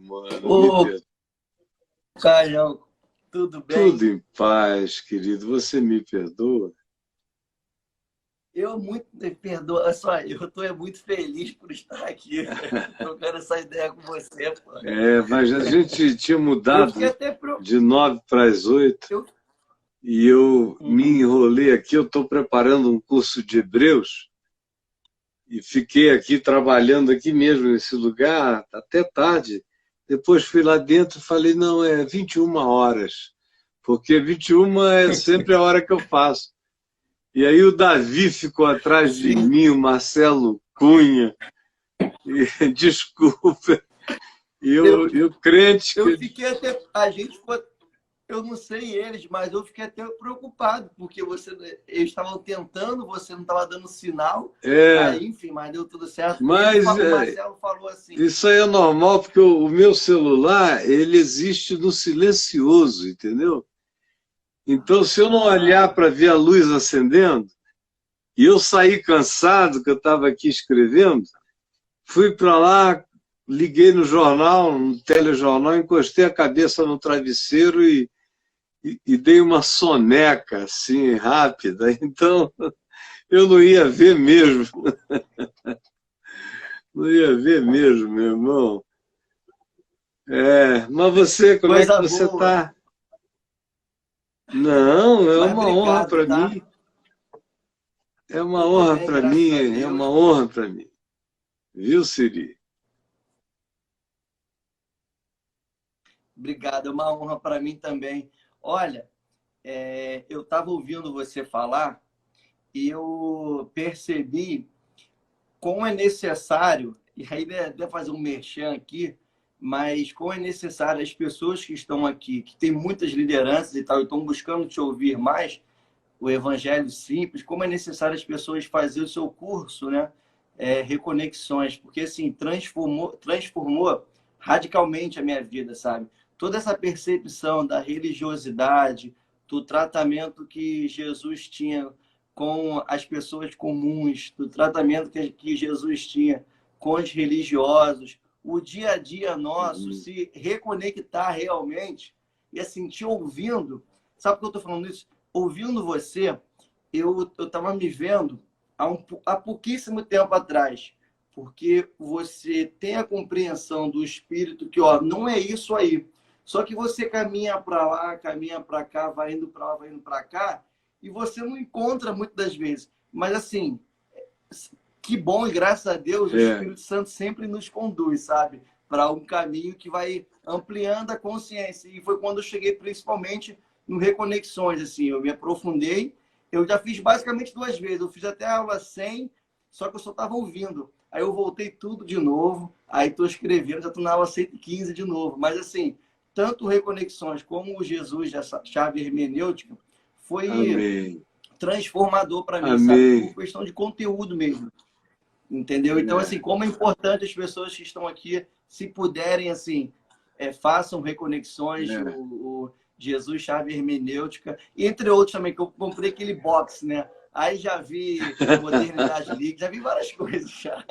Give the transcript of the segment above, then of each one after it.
mano. Me Ô, perdoa. Caio, tudo Tudo bem? em paz, querido. Você me perdoa? Eu muito me perdoa, olha só, eu estou muito feliz por estar aqui, trocando essa ideia com você, pô. É, mas a gente tinha Eu fiquei mudado até pro... de 9 para as 8 eu... e eu me Uhum. enrolei aqui. Eu estou preparando um curso de Hebreus e fiquei aqui trabalhando aqui mesmo nesse lugar até tarde. Depois fui lá dentro e falei, não, é 21 horas, porque 21 é sempre a hora que eu faço. E aí o Davi ficou atrás de Sim, mim, o Marcelo Cunha, e, desculpa, eu, e o crente eu que... fiquei até... A gente ficou... Eu não sei eles, mas eu fiquei até preocupado, porque eles estavam tentando, você não estava dando sinal, É, aí, enfim, mas deu tudo certo. mas O Marcelo falou assim, isso aí é normal, porque o meu celular, ele existe no silencioso, entendeu? Então, se eu não olhar ah, para ver a luz acendendo, e eu saí cansado, que eu estava aqui escrevendo, fui para lá, liguei no jornal, no telejornal, encostei a cabeça no travesseiro e dei uma soneca assim, rápida. Então, eu não ia ver mesmo, não ia ver mesmo, meu irmão. É, mas você, como é que coisa você boa, está? Não, é mas uma honra obrigado, para tá? mim, é uma Eu tô honra bem, para graças mim, a é uma Deus. honra para mim. Viu, Siri? Obrigado, é uma honra para mim também. Olha, eu estava ouvindo você falar e eu percebi como é necessário, e aí deve fazer um merchan aqui, mas como é necessário as pessoas que estão aqui, que tem muitas lideranças e tal, e estão buscando te ouvir mais, o Evangelho Simples, como é necessário as pessoas fazer o seu curso, né? Reconexões, porque assim, transformou radicalmente a minha vida, sabe? Toda essa percepção da religiosidade, do tratamento que Jesus tinha com as pessoas comuns, do tratamento que Jesus tinha com os religiosos, o dia a dia nosso, Uhum. se reconectar realmente e assim, te ouvindo, sabe por que eu estou falando isso? Ouvindo você, eu estava me vendo há pouquíssimo tempo atrás, porque você tem a compreensão do espírito que, ó, não é isso aí. Só que você caminha para lá, caminha para cá, vai indo para lá, vai indo para cá, e você não encontra muitas das vezes. Mas assim, que bom e graças a Deus o É, Espírito Santo sempre nos conduz, sabe? Para um caminho que vai ampliando a consciência. E foi quando eu cheguei principalmente no Reconexões, assim, eu me aprofundei. Eu já fiz basicamente 2 vezes. Eu fiz até a aula 100, só que eu só estava ouvindo. Aí eu voltei tudo de novo, aí estou escrevendo, já estou na aula 115 de novo. Mas assim, tanto o Reconexões como o Jesus, essa chave hermenêutica, foi amém, transformador para mim, sabe? Por amém. questão de conteúdo mesmo. Entendeu? Então, assim, É, como é importante as pessoas que estão aqui, se puderem, assim, façam reconexões, é. o Jesus Chave Hermenêutica, entre outros também, que eu comprei aquele box, né? Aí já vi Modernidade Líquida, já vi várias coisas já.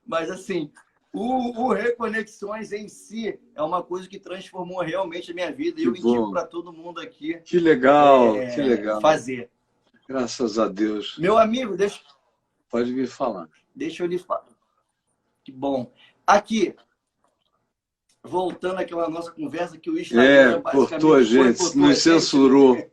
Mas, assim, o Reconexões em si é uma coisa que transformou realmente a minha vida e Que eu indico bom, para todo mundo aqui que legal, que legal. fazer. Graças a Deus. Meu amigo, Pode me falar. deixa eu lhe falar. Que bom. Aqui, voltando àquela nossa conversa, que o É, Instagram cortou a basicamente gente, boicotou a nos gente, né? censurou.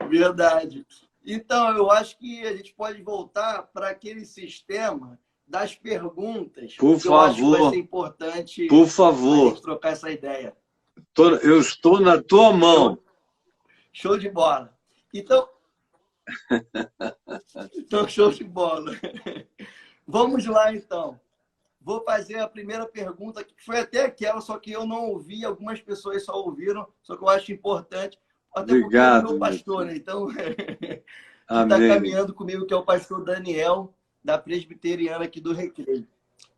Verdade. Então, eu acho que a gente pode voltar para aquele sistema das perguntas, Por que eu acho que vai ser favor, importante por a favor. gente trocar essa ideia. Eu estou na tua Show, mão. show de bola. Então, show de bola. Vamos lá, então. Vou fazer a primeira pergunta, que foi até aquela, só que eu não ouvi, algumas pessoas só ouviram, só que eu acho importante, até porque é do meu Obrigado, meu pastor, filho. né? Então, que está Amém. caminhando comigo, que é o pastor Daniel, da Presbiteriana aqui do Recreio.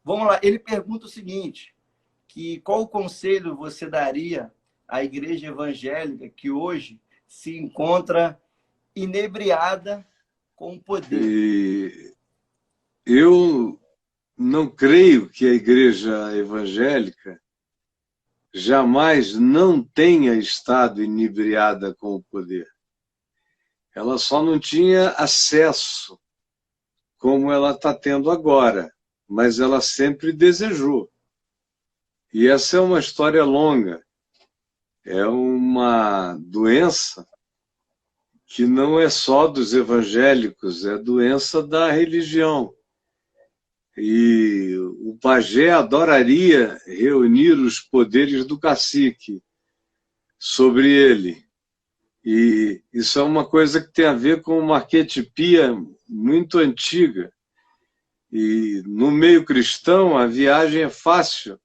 Vamos lá, ele pergunta o seguinte, que qual conselho você daria à igreja evangélica que hoje se encontra inebriada com o poder? E eu não creio que a igreja evangélica jamais não tenha estado inebriada com o poder. Ela só não tinha acesso como ela está tendo agora, mas ela sempre desejou. E essa é uma história longa. É uma doença que não é só dos evangélicos, é doença da religião. E o pajé adoraria reunir os poderes do cacique sobre ele. E isso é uma coisa que tem a ver com uma arquetipia muito antiga. E no meio cristão, a viagem é fácil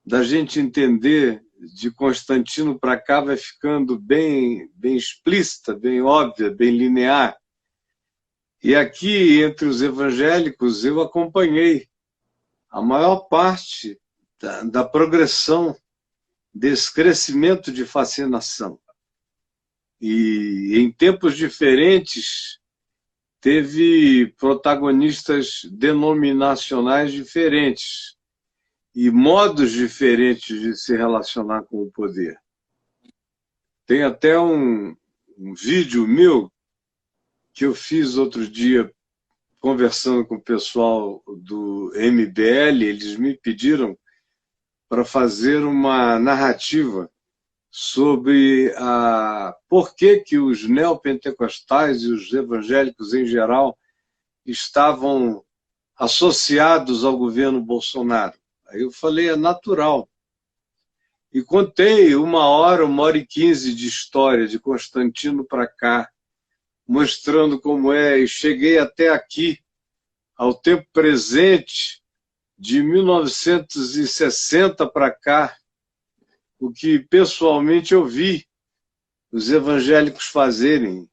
da gente entender. De Constantino para cá vai ficando bem explícita, bem óbvia, bem linear. E aqui, entre os evangélicos, eu acompanhei a maior parte da progressão desse crescimento de fascinação. E em tempos diferentes, teve protagonistas denominacionais diferentes e modos diferentes de se relacionar com o poder. Tem até um vídeo meu que eu fiz outro dia conversando com o pessoal do MBL. Eles me pediram para fazer uma narrativa sobre por que os neopentecostais e os evangélicos em geral estavam associados ao governo Bolsonaro. Aí eu falei, é natural. E contei 1h e 15 de história de Constantino para cá, mostrando como é, e cheguei até aqui, ao tempo presente, de 1960 para cá, o que pessoalmente eu vi os evangélicos fazerem,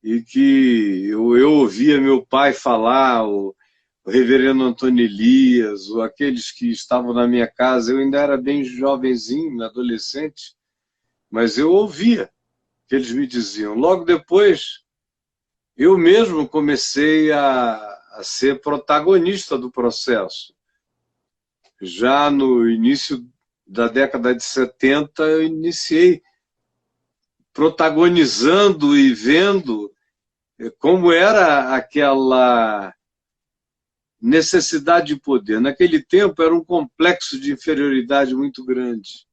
e que eu ouvia meu pai falar, o reverendo Antônio Elias, ou aqueles que estavam na minha casa. Eu ainda era bem jovenzinho, adolescente, mas eu ouvia que eles me diziam. Logo depois, eu mesmo comecei a ser protagonista do processo. Já no início da década de 70, eu iniciei protagonizando e vendo como era aquela necessidade de poder. Naquele tempo era um complexo de inferioridade muito grande.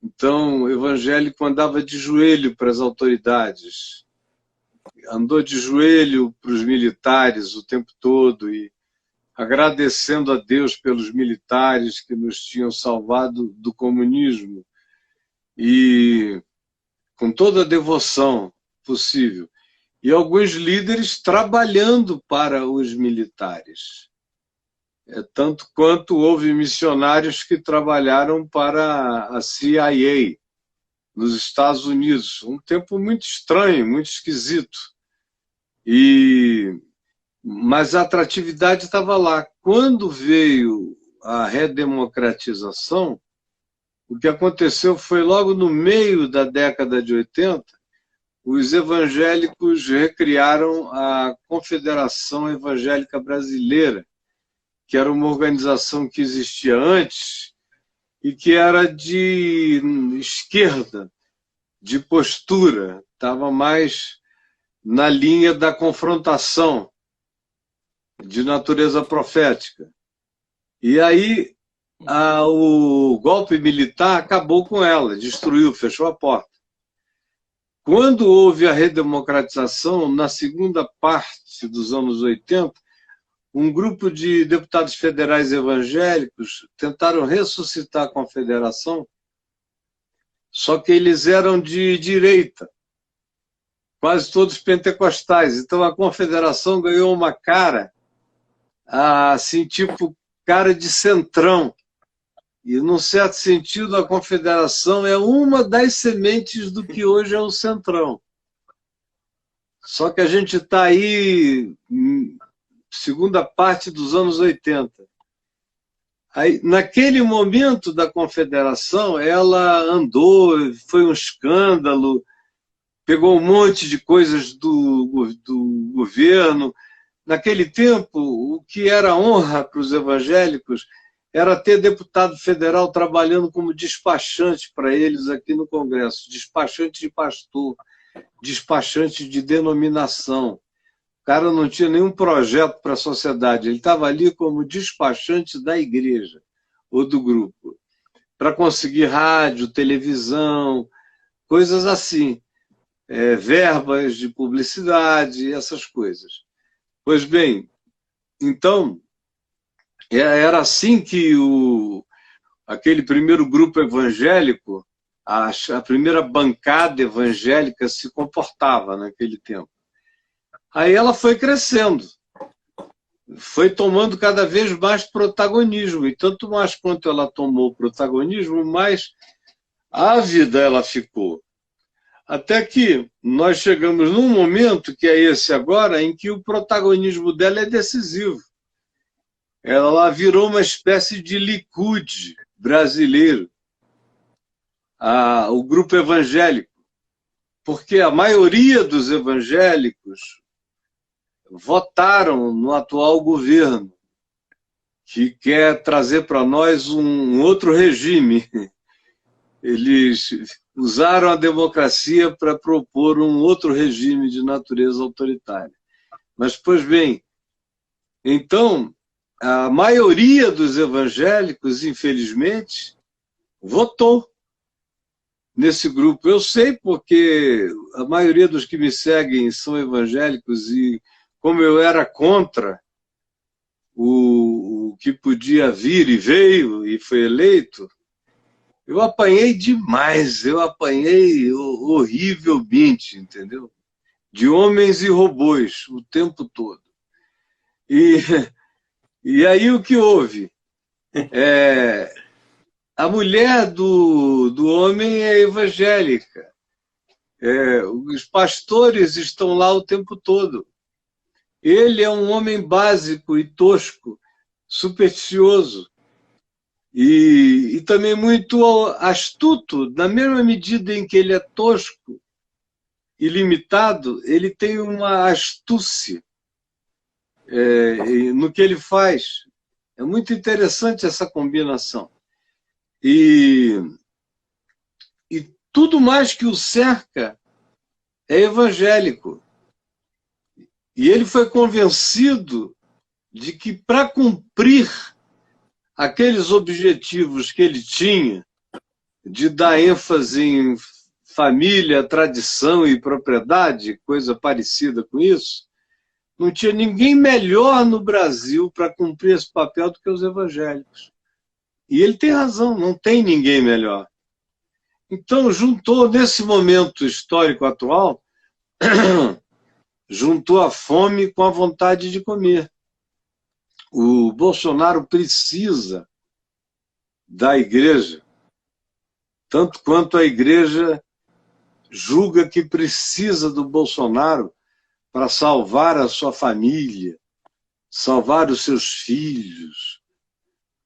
Então, o evangélico andava de joelho para as autoridades, andou de joelho para os militares o tempo todo, e agradecendo a Deus pelos militares que nos tinham salvado do comunismo, e com toda a devoção possível. E alguns líderes trabalhando para os militares. Tanto quanto houve missionários que trabalharam para a CIA nos Estados Unidos. Um tempo muito estranho, muito esquisito. Mas a atratividade estava lá. Quando veio a redemocratização, o que aconteceu foi logo no meio da década de 80, os evangélicos recriaram a Confederação Evangélica Brasileira, que era uma organização que existia antes e que era de esquerda, de postura, estava mais na linha da confrontação, de natureza profética. E aí o golpe militar acabou com ela, destruiu, fechou a porta. Quando houve a redemocratização, na segunda parte dos anos 80, um grupo de deputados federais evangélicos tentaram ressuscitar a confederação, só que eles eram de direita, quase todos pentecostais. Então a confederação ganhou uma cara, assim, tipo cara de centrão. E, num certo sentido, a confederação é uma das sementes do que hoje é o centrão. Só que a gente está aí, segunda parte dos anos 80. Aí, naquele momento da confederação, ela andou, foi um escândalo, pegou um monte de coisas do governo. Naquele tempo, o que era honra para os evangélicos era ter deputado federal trabalhando como despachante para eles aqui no Congresso, despachante de pastor, despachante de denominação. O cara não tinha nenhum projeto para a sociedade, ele estava ali como despachante da igreja ou do grupo, para conseguir rádio, televisão, coisas assim, verbas de publicidade, essas coisas. Pois bem, então, era assim que aquele primeiro grupo evangélico, a primeira bancada evangélica se comportava naquele tempo. Aí ela foi crescendo, foi tomando cada vez mais protagonismo, e tanto mais quanto ela tomou protagonismo, mais ávida ela ficou. Até que nós chegamos num momento, que é esse agora, em que o protagonismo dela é decisivo. Ela virou uma espécie de Likud brasileiro, o grupo evangélico, porque a maioria dos evangélicos votaram no atual governo, que quer trazer para nós um outro regime. Eles usaram a democracia para propor um outro regime de natureza autoritária. Mas, pois bem, então, a maioria dos evangélicos, infelizmente, votou nesse grupo. Eu sei porque a maioria dos que me seguem são evangélicos e, como eu era contra o que podia vir e veio e foi eleito, eu apanhei demais, eu apanhei horrivelmente, entendeu? De homens e robôs o tempo todo. E aí o que houve? A mulher do homem é evangélica. Os pastores estão lá o tempo todo. Ele é um homem básico e tosco, supersticioso. E também muito astuto, na mesma medida em que ele é tosco e limitado, ele tem uma astúcia no que ele faz. É muito interessante essa combinação. E tudo mais que o cerca é evangélico. E ele foi convencido de que, para cumprir aqueles objetivos que ele tinha, de dar ênfase em família, tradição e propriedade, coisa parecida com isso, não tinha ninguém melhor no Brasil para cumprir esse papel do que os evangélicos. E ele tem razão, não tem ninguém melhor. Então, juntou, nesse momento histórico atual, juntou a fome com a vontade de comer. O Bolsonaro precisa da igreja, tanto quanto a igreja julga que precisa do Bolsonaro para salvar a sua família, salvar os seus filhos.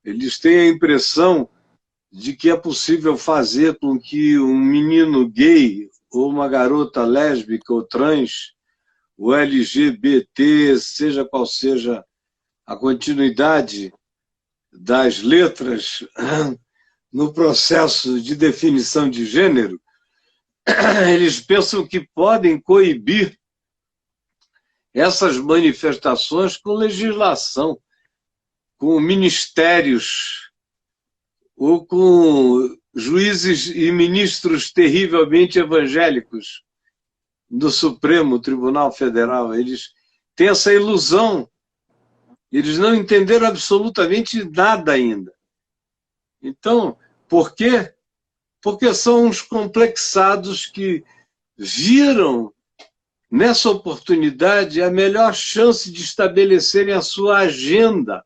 Eles têm a impressão de que é possível fazer com que um menino gay ou uma garota lésbica ou trans, o LGBT, seja qual seja a continuidade das letras no processo de definição de gênero, eles pensam que podem coibir essas manifestações com legislação, com ministérios ou com juízes e ministros terrivelmente evangélicos do Supremo Tribunal Federal. Eles têm essa ilusão. Eles não entenderam absolutamente nada ainda. Então, por quê? Porque são uns complexados que viram nessa oportunidade a melhor chance de estabelecerem a sua agenda.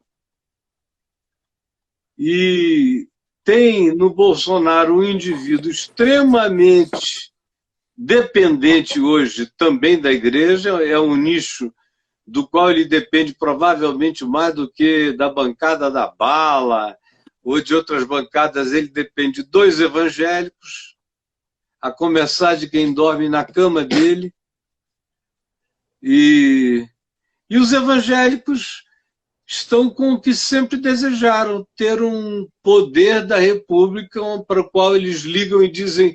E tem no Bolsonaro um indivíduo extremamente dependente hoje também da igreja, é um nicho do qual ele depende provavelmente mais do que da bancada da bala ou de outras bancadas. Ele depende dos evangélicos, a começar de quem dorme na cama dele. E os evangélicos estão com o que sempre desejaram, ter um poder da República para o qual eles ligam e dizem: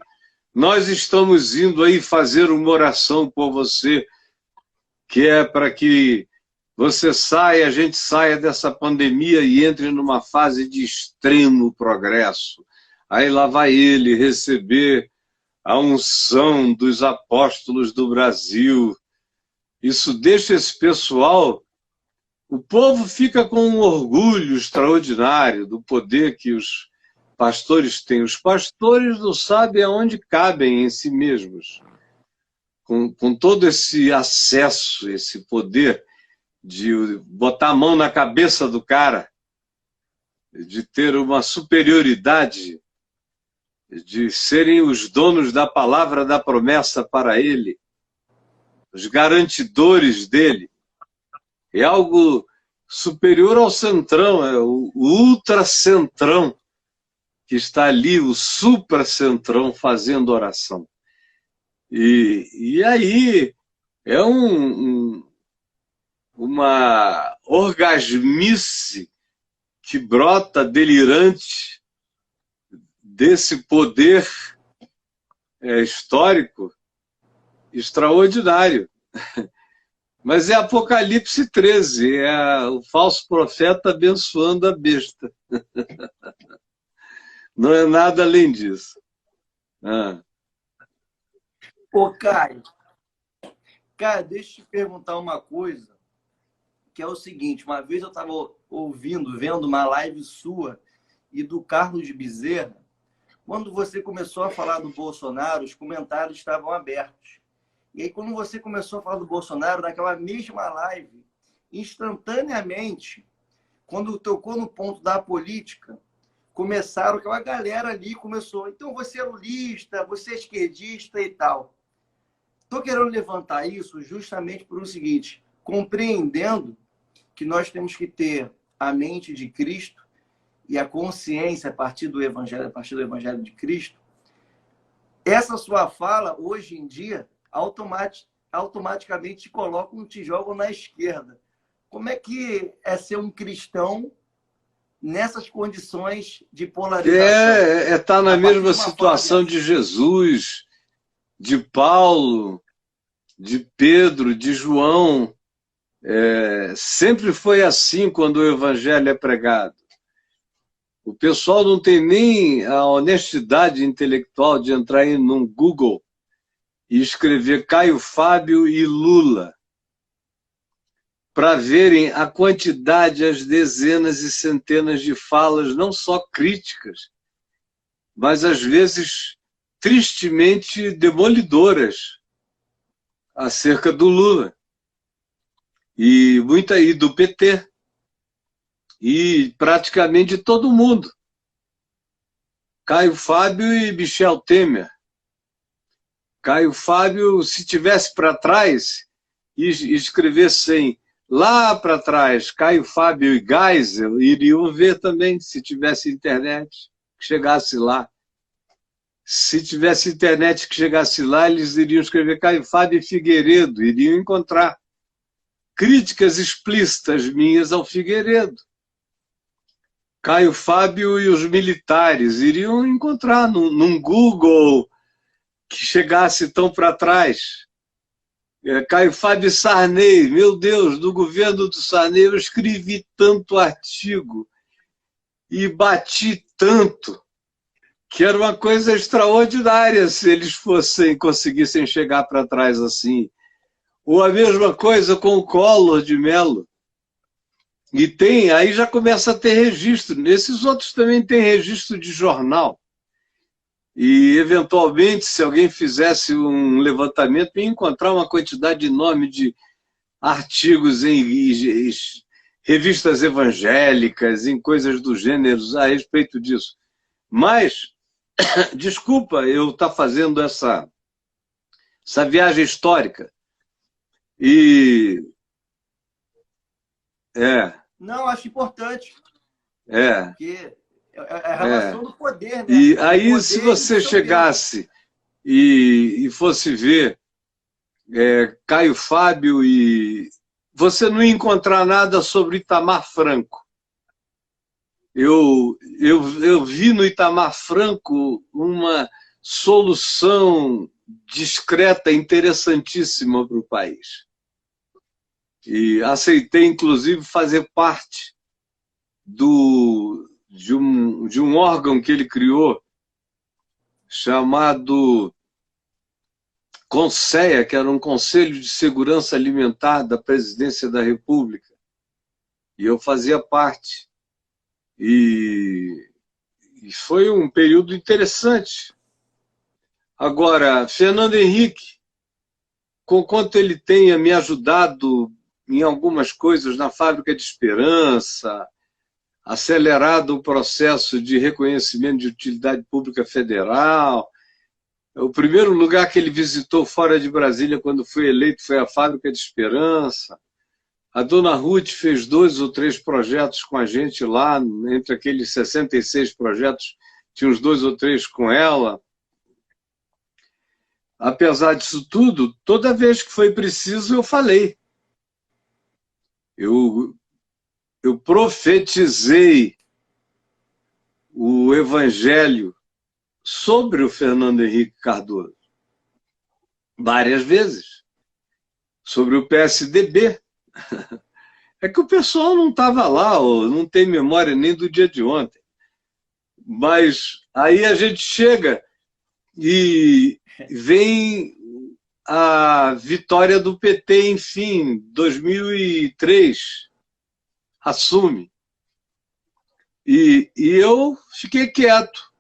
nós estamos indo aí fazer uma oração por você, que é para que você saia, a gente saia dessa pandemia e entre numa fase de extremo progresso. Aí lá vai ele receber a unção dos apóstolos do Brasil. Isso deixa esse pessoal... O povo fica com um orgulho extraordinário do poder que os pastores têm. Os pastores não sabem aonde cabem em si mesmos. Com todo esse acesso, esse poder de botar a mão na cabeça do cara, de ter uma superioridade, de serem os donos da palavra da promessa para ele, os garantidores dele. É algo superior ao centrão, é o ultracentrão que está ali, o supracentrão fazendo oração. E aí é uma orgasmice que brota delirante desse poder histórico extraordinário. Mas é Apocalipse 13, é o falso profeta abençoando a besta. Não é nada além disso. Ô, Caio, deixa eu te perguntar uma coisa, que é o seguinte: uma vez eu estava vendo uma live sua e do Carlos de Bezerra. Quando você começou a falar do Bolsonaro, os comentários estavam abertos. E aí, quando você começou a falar do Bolsonaro, naquela mesma live, instantaneamente, quando tocou no ponto da política, começaram, aquela galera ali começou: então você é lulista, você é esquerdista e tal. Estou querendo levantar isso justamente por o seguinte: compreendendo que nós temos que ter a mente de Cristo e a consciência a partir do Evangelho de Cristo. Essa sua fala, hoje em dia, automaticamente te colocam, te jogam na esquerda. Como é que é ser um cristão nessas condições de polarização? Tá na mesma situação de Jesus, de Paulo, de Pedro, de João. Sempre foi assim quando o evangelho é pregado. O pessoal não tem nem a honestidade intelectual de entrar aí num Google e escrever Caio Fábio e Lula, para verem a quantidade, as dezenas e centenas de falas, não só críticas, mas às vezes tristemente demolidoras acerca do Lula e do PT e praticamente de todo mundo. Caio Fábio e Michel Temer. Caio Fábio, se tivesse para trás e escrevessem lá para trás Caio Fábio e Geisel, iriam ver também, se tivesse internet que chegasse lá. Se tivesse internet que chegasse lá, eles iriam escrever Caio Fábio e Figueiredo, iriam encontrar críticas explícitas minhas ao Figueiredo. Caio Fábio e os militares, iriam encontrar num Google que chegasse tão para trás. Caio Fábio Sarney, meu Deus, do governo do Sarney eu escrevi tanto artigo e bati tanto, que era uma coisa extraordinária se eles conseguissem chegar para trás assim. Ou a mesma coisa com o Collor de Mello. E aí já começa a ter registro. Nesses outros também tem registro de jornal. E, eventualmente, se alguém fizesse um levantamento, ia encontrar uma quantidade enorme de artigos em revistas evangélicas, em coisas do gênero, a respeito disso. Mas, desculpa eu estar fazendo essa viagem histórica. Não, acho importante. Porque é a relação do poder, né? E aí, se você chegasse e fosse ver Caio Fábio e você não ia encontrar nada sobre Itamar Franco. Eu vi no Itamar Franco uma solução discreta, interessantíssima para o país. E aceitei, inclusive, fazer parte de um órgão que ele criou, chamado CONSEA, que era um Conselho de Segurança Alimentar da Presidência da República. E eu fazia parte. E foi um período interessante. Agora, Fernando Henrique, com quanto ele tenha me ajudado em algumas coisas na Fábrica de Esperança, acelerado o processo de reconhecimento de utilidade pública federal. O primeiro lugar que ele visitou fora de Brasília quando foi eleito foi a Fábrica de Esperança. A dona Ruth fez 2 ou 3 projetos com a gente lá, entre aqueles 66 projetos, tinha uns 2 ou 3 com ela. Apesar disso tudo, toda vez que foi preciso, eu falei. Eu profetizei o evangelho sobre o Fernando Henrique Cardoso várias vezes, sobre o PSDB. É que o pessoal não estava lá, ou não tem memória nem do dia de ontem. Mas aí a gente chega e vem a vitória do PT, enfim, 2003, assume. E eu fiquei quieto.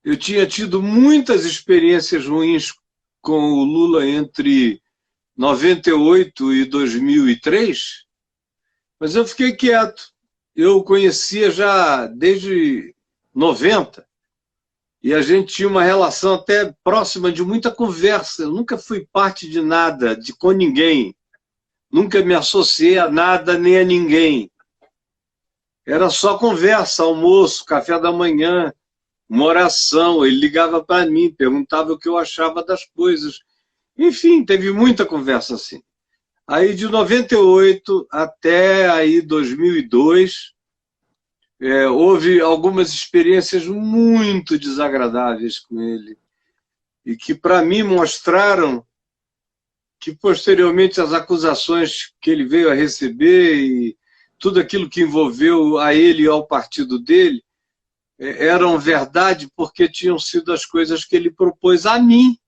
Eu tinha tido muitas experiências ruins com o Lula entre 98 e 2003, mas eu fiquei quieto. Eu o conhecia já desde 90, e a gente tinha uma relação até próxima de muita conversa. Eu nunca fui parte de nada, com ninguém. Nunca me associei a nada nem a ninguém. Era só conversa, almoço, café da manhã, uma oração. Ele ligava para mim, perguntava o que eu achava das coisas. Enfim, teve muita conversa assim. Aí de 98 até aí 2002, houve algumas experiências muito desagradáveis com ele e que para mim mostraram que posteriormente as acusações que ele veio a receber e tudo aquilo que envolveu a ele e ao partido dele eram verdade porque tinham sido as coisas que ele propôs a mim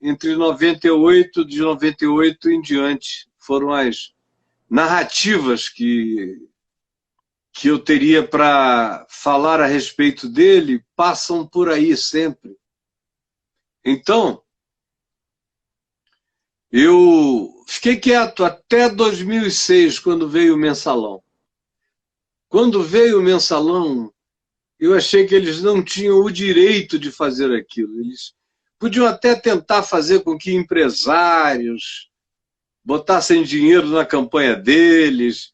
entre 98, de 98 em diante. Foram as narrativas que eu teria para falar a respeito dele, passam por aí sempre. Então, eu fiquei quieto até 2006, quando veio o Mensalão. Quando veio o Mensalão, eu achei que eles não tinham o direito de fazer aquilo. Eles podiam até tentar fazer com que empresários botassem dinheiro na campanha deles.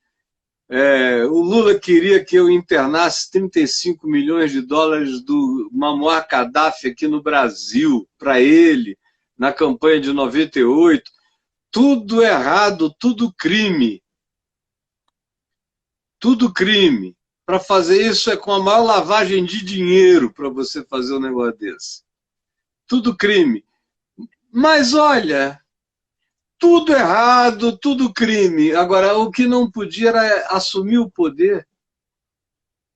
O Lula queria que eu internasse 35 milhões de dólares do Muammar Gaddafi aqui no Brasil, para ele, na campanha de 98. Tudo errado, tudo crime. Tudo crime. Para fazer isso é com a maior lavagem de dinheiro para você fazer um negócio desse. Tudo crime. Mas olha, tudo errado, tudo crime. Agora, o que não podia era assumir o poder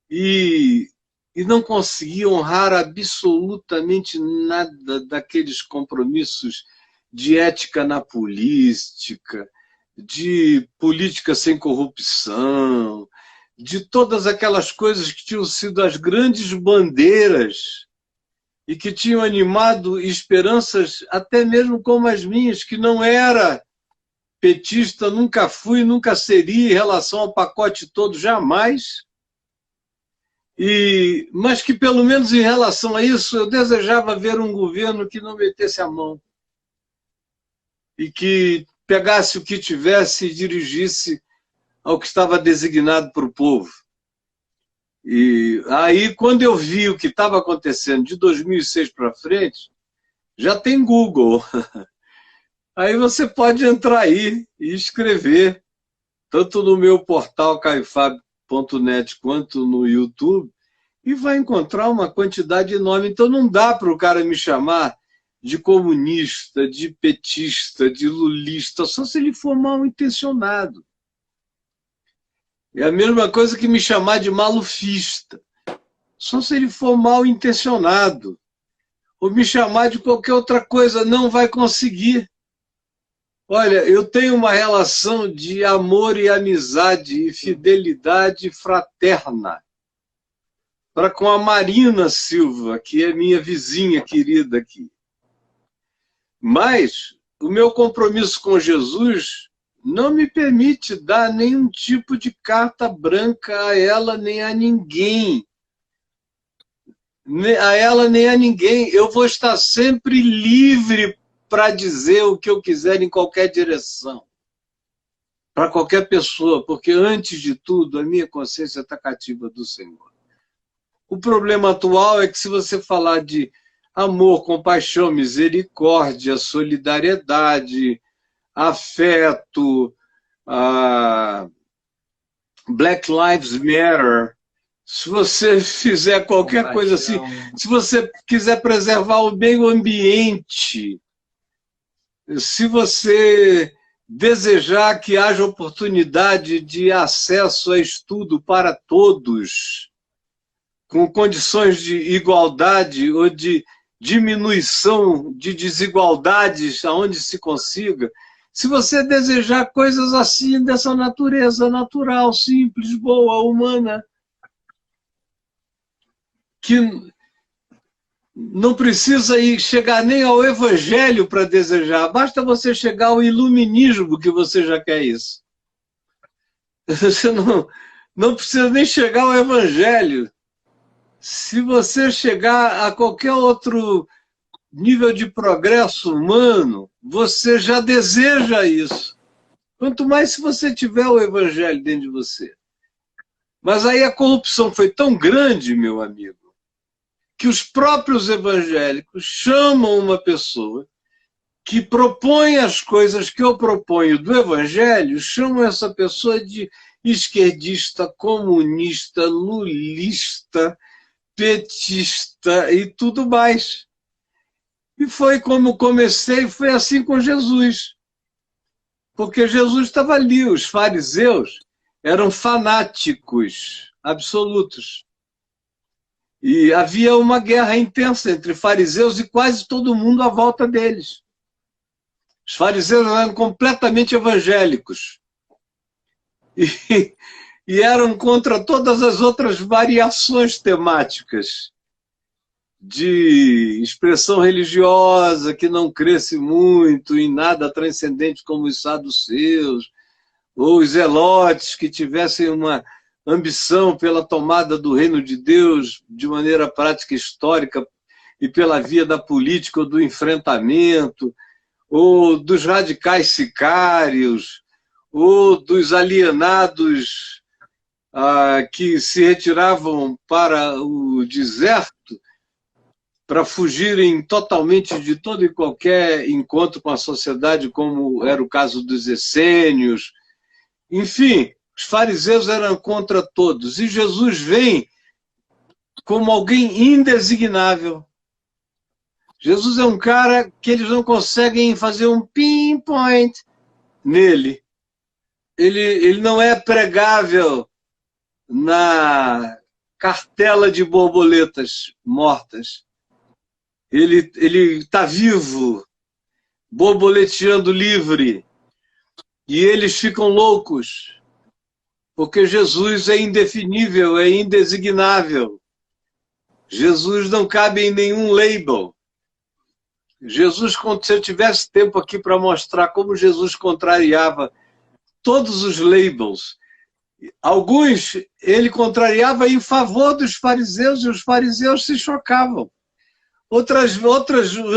e não conseguir honrar absolutamente nada daqueles compromissos de ética na política, de política sem corrupção, de todas aquelas coisas que tinham sido as grandes bandeiras e que tinham animado esperanças até mesmo como as minhas, que não era petista, nunca fui, nunca seria em relação ao pacote todo, jamais. Mas que pelo menos em relação a isso eu desejava ver um governo que não metesse a mão e que pegasse o que tivesse e dirigisse ao que estava designado para o povo. E aí, quando eu vi o que estava acontecendo de 2006 para frente, já tem Google. Aí você pode entrar aí e escrever, tanto no meu portal caifab.net quanto no YouTube, e vai encontrar uma quantidade enorme. Então não dá para o cara me chamar de comunista, de petista, de lulista, só se ele for mal intencionado. É a mesma coisa que me chamar de malufista, só se ele for mal intencionado. Ou me chamar de qualquer outra coisa, não vai conseguir. Olha, eu tenho uma relação de amor e amizade e fidelidade fraterna para com a Marina Silva, que é minha vizinha querida aqui. Mas o meu compromisso com Jesus não me permite dar nenhum tipo de carta branca a ela nem a ninguém. A ela nem a ninguém. Eu vou estar sempre livre para dizer o que eu quiser em qualquer direção. Para qualquer pessoa, porque antes de tudo a minha consciência está cativa do Senhor. O problema atual é que se você falar de amor, compaixão, misericórdia, solidariedade, afeto, Black Lives Matter, se você fizer qualquer coisa assim, se você quiser preservar o meio ambiente, se você desejar que haja oportunidade de acesso a estudo para todos, com condições de igualdade ou de diminuição de desigualdades aonde se consiga, se você desejar coisas assim, dessa natureza natural, simples, boa, humana, que não precisa chegar nem ao evangelho para desejar, basta você chegar ao iluminismo que você já quer isso. Você não precisa nem chegar ao evangelho. Se você chegar a qualquer outro nível de progresso humano, você já deseja isso. Quanto mais se você tiver o evangelho dentro de você. Mas aí a corrupção foi tão grande, meu amigo, que os próprios evangélicos chamam uma pessoa que propõe as coisas que eu proponho do evangelho, chamam essa pessoa de esquerdista, comunista, lulista, petista e tudo mais. E foi como comecei, foi assim com Jesus. Porque Jesus estava ali, os fariseus eram fanáticos absolutos. E havia uma guerra intensa entre fariseus e quase todo mundo à volta deles. Os fariseus eram completamente evangélicos. E eram contra todas as outras variações temáticas de expressão religiosa, que não cresce muito em nada transcendente como os saduceus, ou os zelotes que tivessem uma ambição pela tomada do reino de Deus de maneira prática e histórica e pela via da política ou do enfrentamento, ou dos radicais sicários, ou dos alienados que se retiravam para o deserto para fugirem totalmente de todo e qualquer encontro com a sociedade, como era o caso dos essênios. Enfim, os fariseus eram contra todos. E Jesus vem como alguém indesignável. Jesus é um cara que eles não conseguem fazer um pinpoint nele. Ele não é pregável na cartela de borboletas mortas. Ele está vivo, borboleteando livre. E eles ficam loucos, porque Jesus é indefinível, é indesignável. Jesus não cabe em nenhum label. Jesus, se eu tivesse tempo aqui para mostrar como Jesus contrariava todos os labels, alguns ele contrariava em favor dos fariseus, e os fariseus se chocavam. Outras,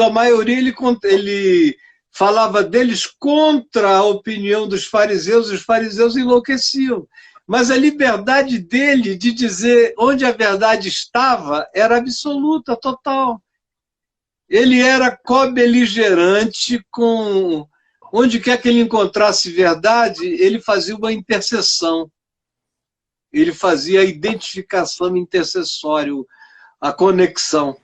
a maioria, ele falava deles contra a opinião dos fariseus, e os fariseus enlouqueciam. Mas a liberdade dele de dizer onde a verdade estava era absoluta, total. Ele era co-beligerante com onde quer que ele encontrasse verdade, ele fazia uma intercessão. Ele fazia a identificação intercessória, a conexão.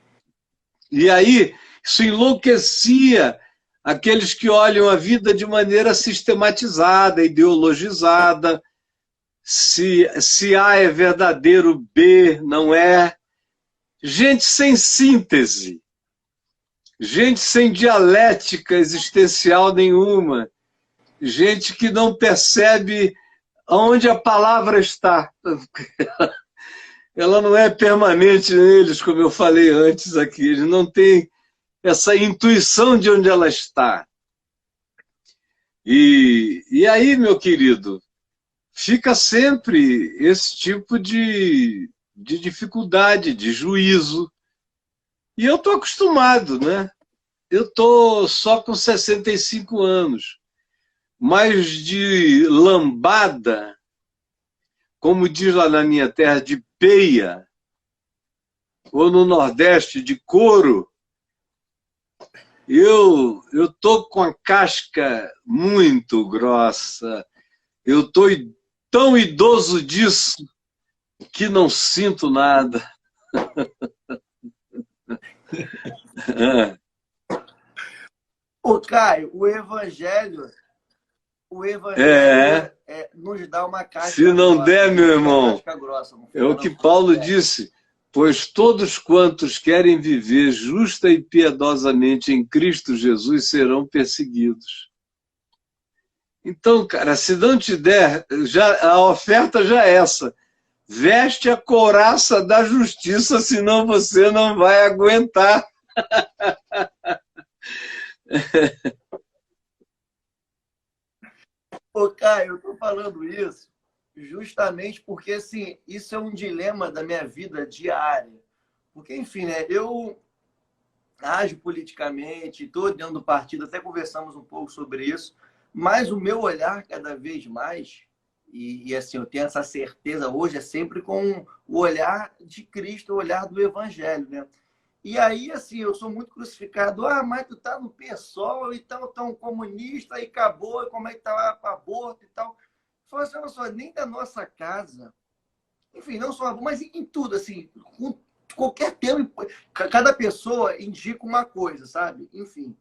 E aí, isso enlouquecia aqueles que olham a vida de maneira sistematizada, ideologizada. Se A é verdadeiro, B não é. Gente sem síntese. Gente sem dialética existencial nenhuma. Gente que não percebe onde a palavra está. Ela não é permanente neles, como eu falei antes aqui. Eles não têm essa intuição de onde ela está. E aí, meu querido, fica sempre esse tipo de dificuldade, de juízo. E eu estou acostumado, né? Eu estou só com 65 anos. Mas de lambada, como diz lá na minha terra, de peia, ou no Nordeste, de couro, eu estou com a casca muito grossa. Eu estou tão idoso disso que não sinto nada. Ô, Caio, o evangelho nos dá uma casca se não grossa, der, meu irmão, grossa, é o que Paulo disse, pois todos quantos querem viver justa e piedosamente em Cristo Jesus serão perseguidos. Então, cara, se não te der, a oferta já é essa. Veste a couraça da justiça, senão você não vai aguentar. Ô, Caio, eu estou falando isso justamente porque, assim, isso é um dilema da minha vida diária. Porque, enfim, né, eu ajo politicamente, estou dentro do partido, até conversamos um pouco sobre isso, mas o meu olhar cada vez mais, e assim, eu tenho essa certeza hoje, é sempre com o olhar de Cristo, o olhar do Evangelho, né? E aí, assim, eu sou muito crucificado. Ah, mas tu tá no PSOL e tão comunista e acabou, e como é que tá lá para aborto e tal. Fala assim, olha só, nem da nossa casa, enfim, não só, mas em tudo, assim, com qualquer tema, cada pessoa indica uma coisa, sabe? Enfim.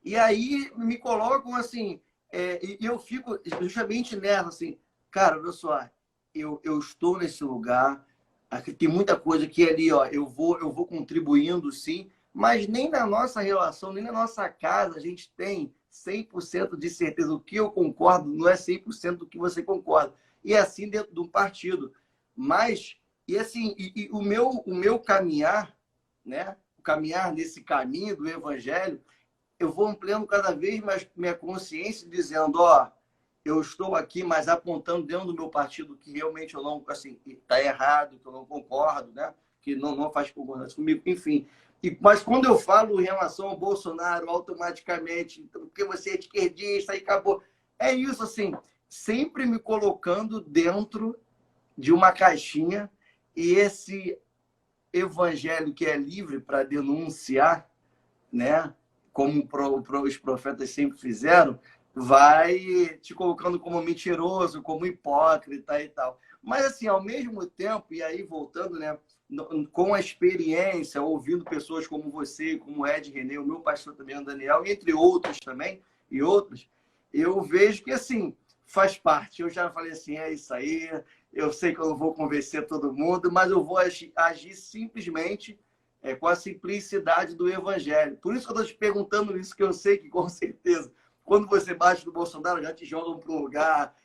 E aí me colocam assim, e eu fico justamente nessa, assim, cara, olha só, eu estou nesse lugar, aqui tem muita coisa que ali, ó, eu vou contribuindo sim, mas nem na nossa relação, nem na nossa casa a gente tem 100% de certeza. O que eu concordo não é 100% do que você concorda. E é assim dentro de um partido. Mas, e assim, o meu caminhar, né? O caminhar nesse caminho do evangelho, eu vou ampliando cada vez mais minha consciência, dizendo, ó, eu estou aqui, mas apontando dentro do meu partido que realmente eu não, assim, está errado, que eu não concordo, né? Que não faz concordância comigo, enfim. Mas quando eu falo em relação ao Bolsonaro, automaticamente, então, porque você é esquerdista e acabou. É isso, assim, sempre me colocando dentro de uma caixinha, e esse evangelho que é livre para denunciar, né? Como os profetas sempre fizeram, vai te colocando como mentiroso, como hipócrita e tal. Mas, assim, ao mesmo tempo, e aí voltando, né, com a experiência, ouvindo pessoas como você, como o Ed René, o meu pastor também, o Daniel, entre outros também, e outros, eu vejo que, assim, faz parte. Eu já falei assim, é isso aí, eu sei que eu não vou convencer todo mundo, mas eu vou agir simplesmente com a simplicidade do evangelho. Por isso que eu estou te perguntando isso, que eu sei que, com certeza, quando você bate no Bolsonaro, já te jogam para um lugar.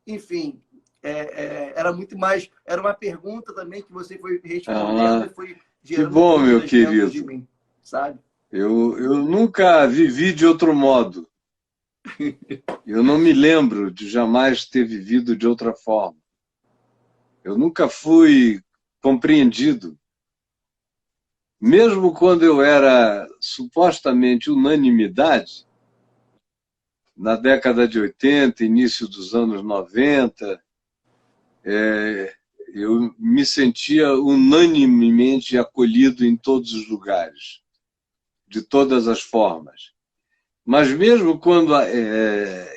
Enfim, era muito mais... Era uma pergunta também que você foi respondendo e foi gerando que bom, meu dúvidas dentro querido. de mim, sabe? Eu nunca vivi de outro modo. Eu não me lembro de jamais ter vivido de outra forma. Eu nunca fui compreendido. Mesmo quando eu era supostamente unanimidade, na década de 80, início dos anos 90, eu me sentia unanimemente acolhido em todos os lugares, de todas as formas. Mas mesmo quando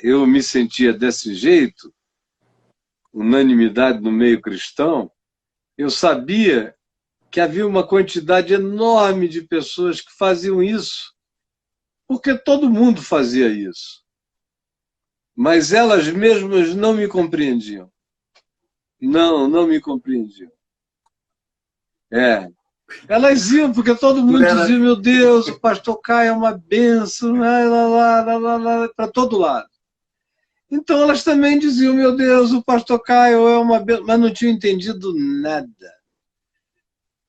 eu me sentia desse jeito, unanimidade no meio cristão, eu sabia que havia uma quantidade enorme de pessoas que faziam isso, porque todo mundo fazia isso. Mas elas mesmas não me compreendiam. Não me compreendiam. Elas iam, porque todo mundo dizia, meu Deus, o pastor Caio é uma bênção, para todo lado. Então elas também diziam, meu Deus, o pastor Caio é uma bênção, mas não tinham entendido nada.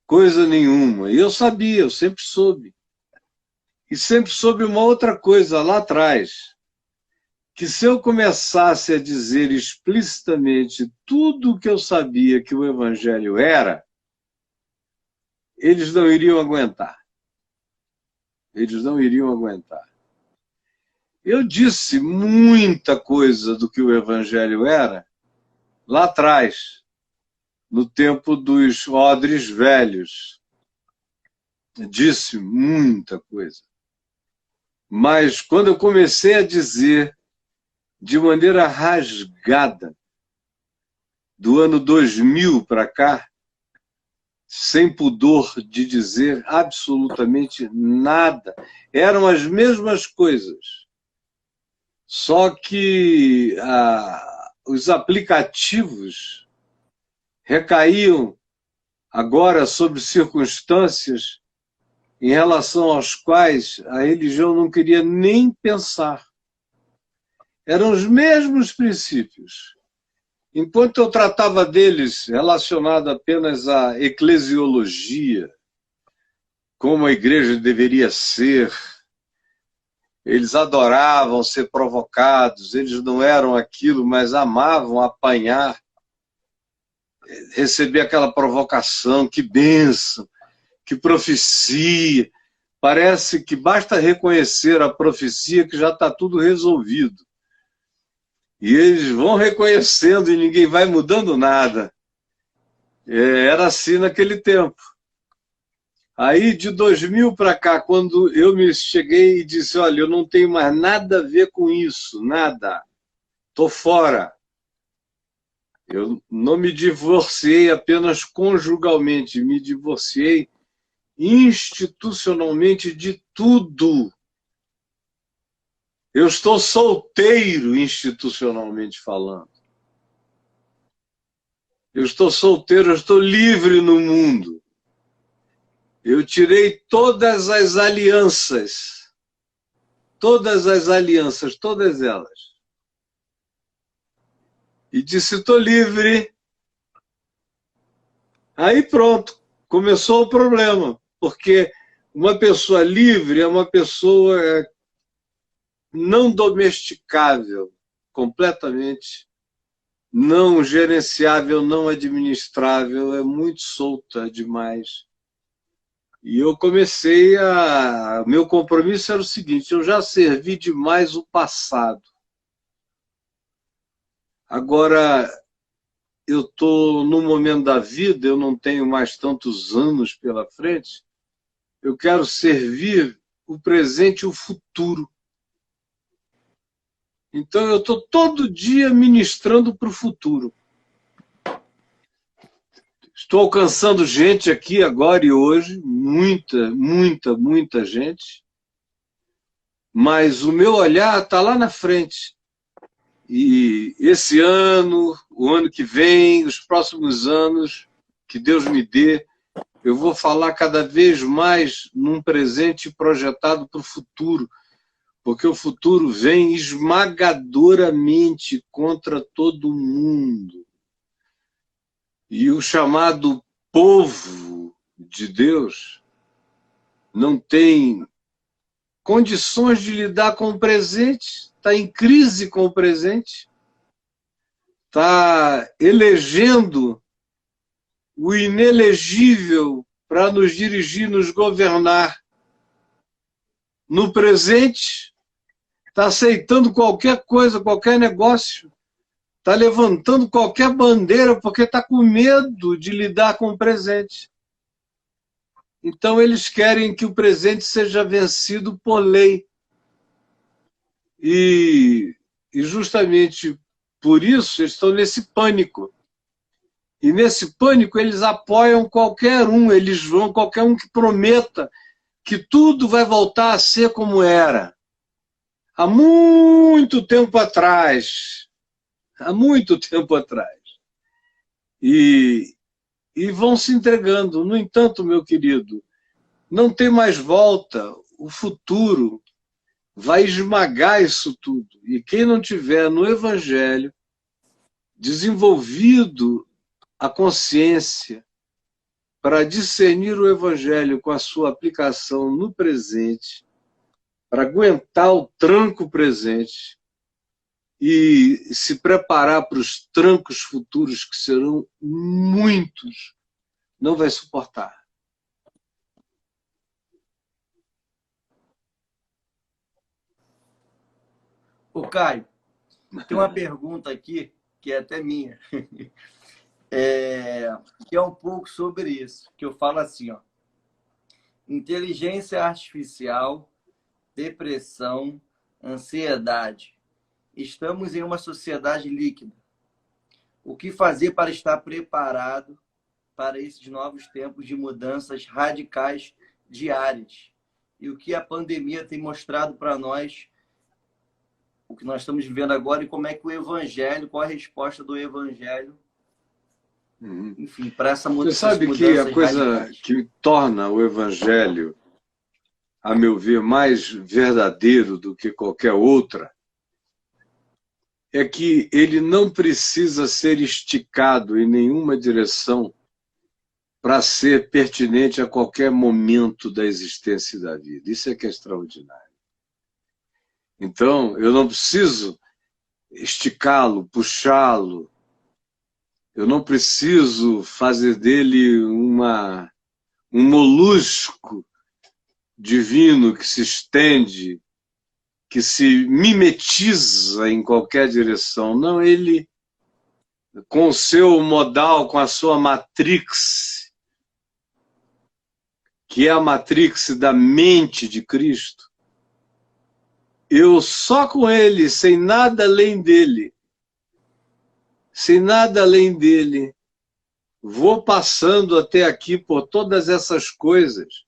Coisa nenhuma. E eu sabia, eu sempre soube. E sempre soube uma outra coisa lá atrás, que se eu começasse a dizer explicitamente tudo o que eu sabia que o Evangelho era, eles não iriam aguentar. Eles não iriam aguentar. Eu disse muita coisa do que o Evangelho era lá atrás, no tempo dos odres velhos. Eu disse muita coisa. Mas quando eu comecei a dizer de maneira rasgada, do ano 2000 para cá, sem pudor de dizer absolutamente nada. Eram as mesmas coisas. Só que os aplicativos recaíam agora sobre circunstâncias em relação aos quais a religião não queria nem pensar. Eram os mesmos princípios. Enquanto eu tratava deles relacionado apenas à eclesiologia, como a igreja deveria ser, eles adoravam ser provocados, eles não eram aquilo, mas amavam apanhar, receber aquela provocação, que bênção, que profecia. Parece que basta reconhecer a profecia que já está tudo resolvido. E eles vão reconhecendo e ninguém vai mudando nada. Era assim naquele tempo. Aí, de 2000 para cá, quando eu me cheguei e disse, olha, eu não tenho mais nada a ver com isso, nada. Estou fora. Eu não me divorciei apenas conjugalmente, me divorciei institucionalmente de tudo. Eu estou solteiro institucionalmente falando. Eu estou solteiro, eu estou livre no mundo. Eu tirei todas as alianças. Todas as alianças, todas elas. E disse, estou livre. Aí pronto, começou o problema. Porque uma pessoa livre é uma pessoa não domesticável, completamente não gerenciável, não administrável, é muito solta demais. E eu comecei meu compromisso era o seguinte, eu já servi demais o passado. Agora, eu estou num momento da vida, eu não tenho mais tantos anos pela frente, eu quero servir o presente e o futuro. Então, eu estou todo dia ministrando para o futuro. Estou alcançando gente aqui agora e hoje, muita gente, mas o meu olhar está lá na frente. E esse ano, o ano que vem, os próximos anos, que Deus me dê, eu vou falar cada vez mais num presente projetado para o futuro, porque o futuro vem esmagadoramente contra todo mundo. E o chamado povo de Deus não tem condições de lidar com o presente, está em crise com o presente, está elegendo o inelegível para nos dirigir, nos governar no presente, está aceitando qualquer coisa, qualquer negócio, está levantando qualquer bandeira porque está com medo de lidar com o presente. Então eles querem que o presente seja vencido por lei. E justamente por isso eles estão nesse pânico. E nesse pânico eles apoiam qualquer um, qualquer um que prometa que tudo vai voltar a ser como era. Há muito tempo atrás. Há muito tempo atrás. E vão se entregando. No entanto, meu querido, não tem mais volta. O futuro vai esmagar isso tudo. E quem não tiver no Evangelho desenvolvido a consciência para discernir o Evangelho com a sua aplicação no presente, para aguentar o tranco presente e se preparar para os trancos futuros, que serão muitos, não vai suportar. Ô, Caio, tem uma pergunta aqui, que é até minha, que é um pouco sobre isso, que eu falo assim, ó, inteligência artificial, depressão, ansiedade. Estamos em uma sociedade líquida. O que fazer para estar preparado para esses novos tempos de mudanças radicais diárias? E o que a pandemia tem mostrado para nós, o que nós estamos vivendo agora, e como é que o Evangelho, qual a resposta do Evangelho, enfim, para essa mudança. Você sabe que a coisa radicais que torna o Evangelho, a meu ver, mais verdadeiro do que qualquer outra, é que ele não precisa ser esticado em nenhuma direção para ser pertinente a qualquer momento da existência e da vida. Isso é que é extraordinário. Então, eu não preciso esticá-lo, puxá-lo, eu não preciso fazer dele um molusco divino que se estende, que se mimetiza em qualquer direção. Não, ele, com o seu modal, com a sua matrix, que é a matrix da mente de Cristo, eu só com ele, sem nada além dele, vou passando até aqui por todas essas coisas,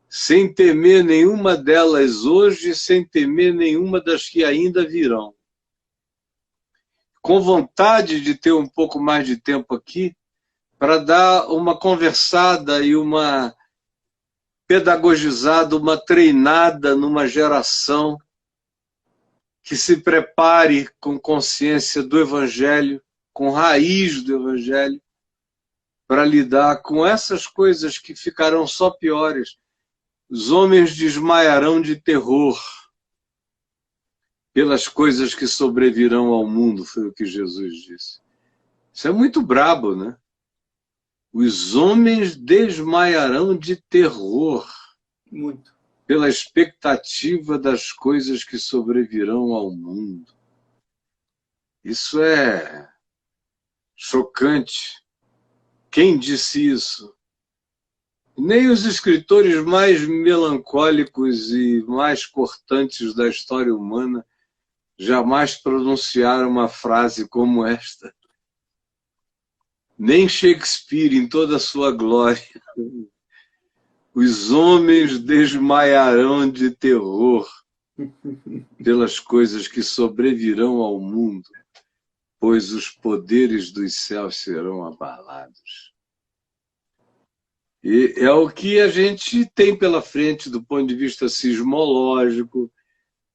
sem temer nenhuma delas hoje, sem temer nenhuma das que ainda virão. Com vontade de ter um pouco mais de tempo aqui, para dar uma conversada e uma pedagogizada, uma treinada numa geração que se prepare com consciência do Evangelho, com raiz do Evangelho, para lidar com essas coisas que ficarão só piores. Os homens desmaiarão de terror pelas coisas que sobrevirão ao mundo, foi o que Jesus disse. Isso é muito brabo, né? Os homens desmaiarão de terror. Muito. Pela expectativa das coisas que sobrevirão ao mundo. Isso é chocante. Quem disse isso? Nem os escritores mais melancólicos e mais cortantes da história humana jamais pronunciaram uma frase como esta. Nem Shakespeare, em toda a sua glória. Os homens desmaiarão de terror pelas coisas que sobrevirão ao mundo, pois os poderes dos céus serão abalados. E é o que a gente tem pela frente do ponto de vista sismológico,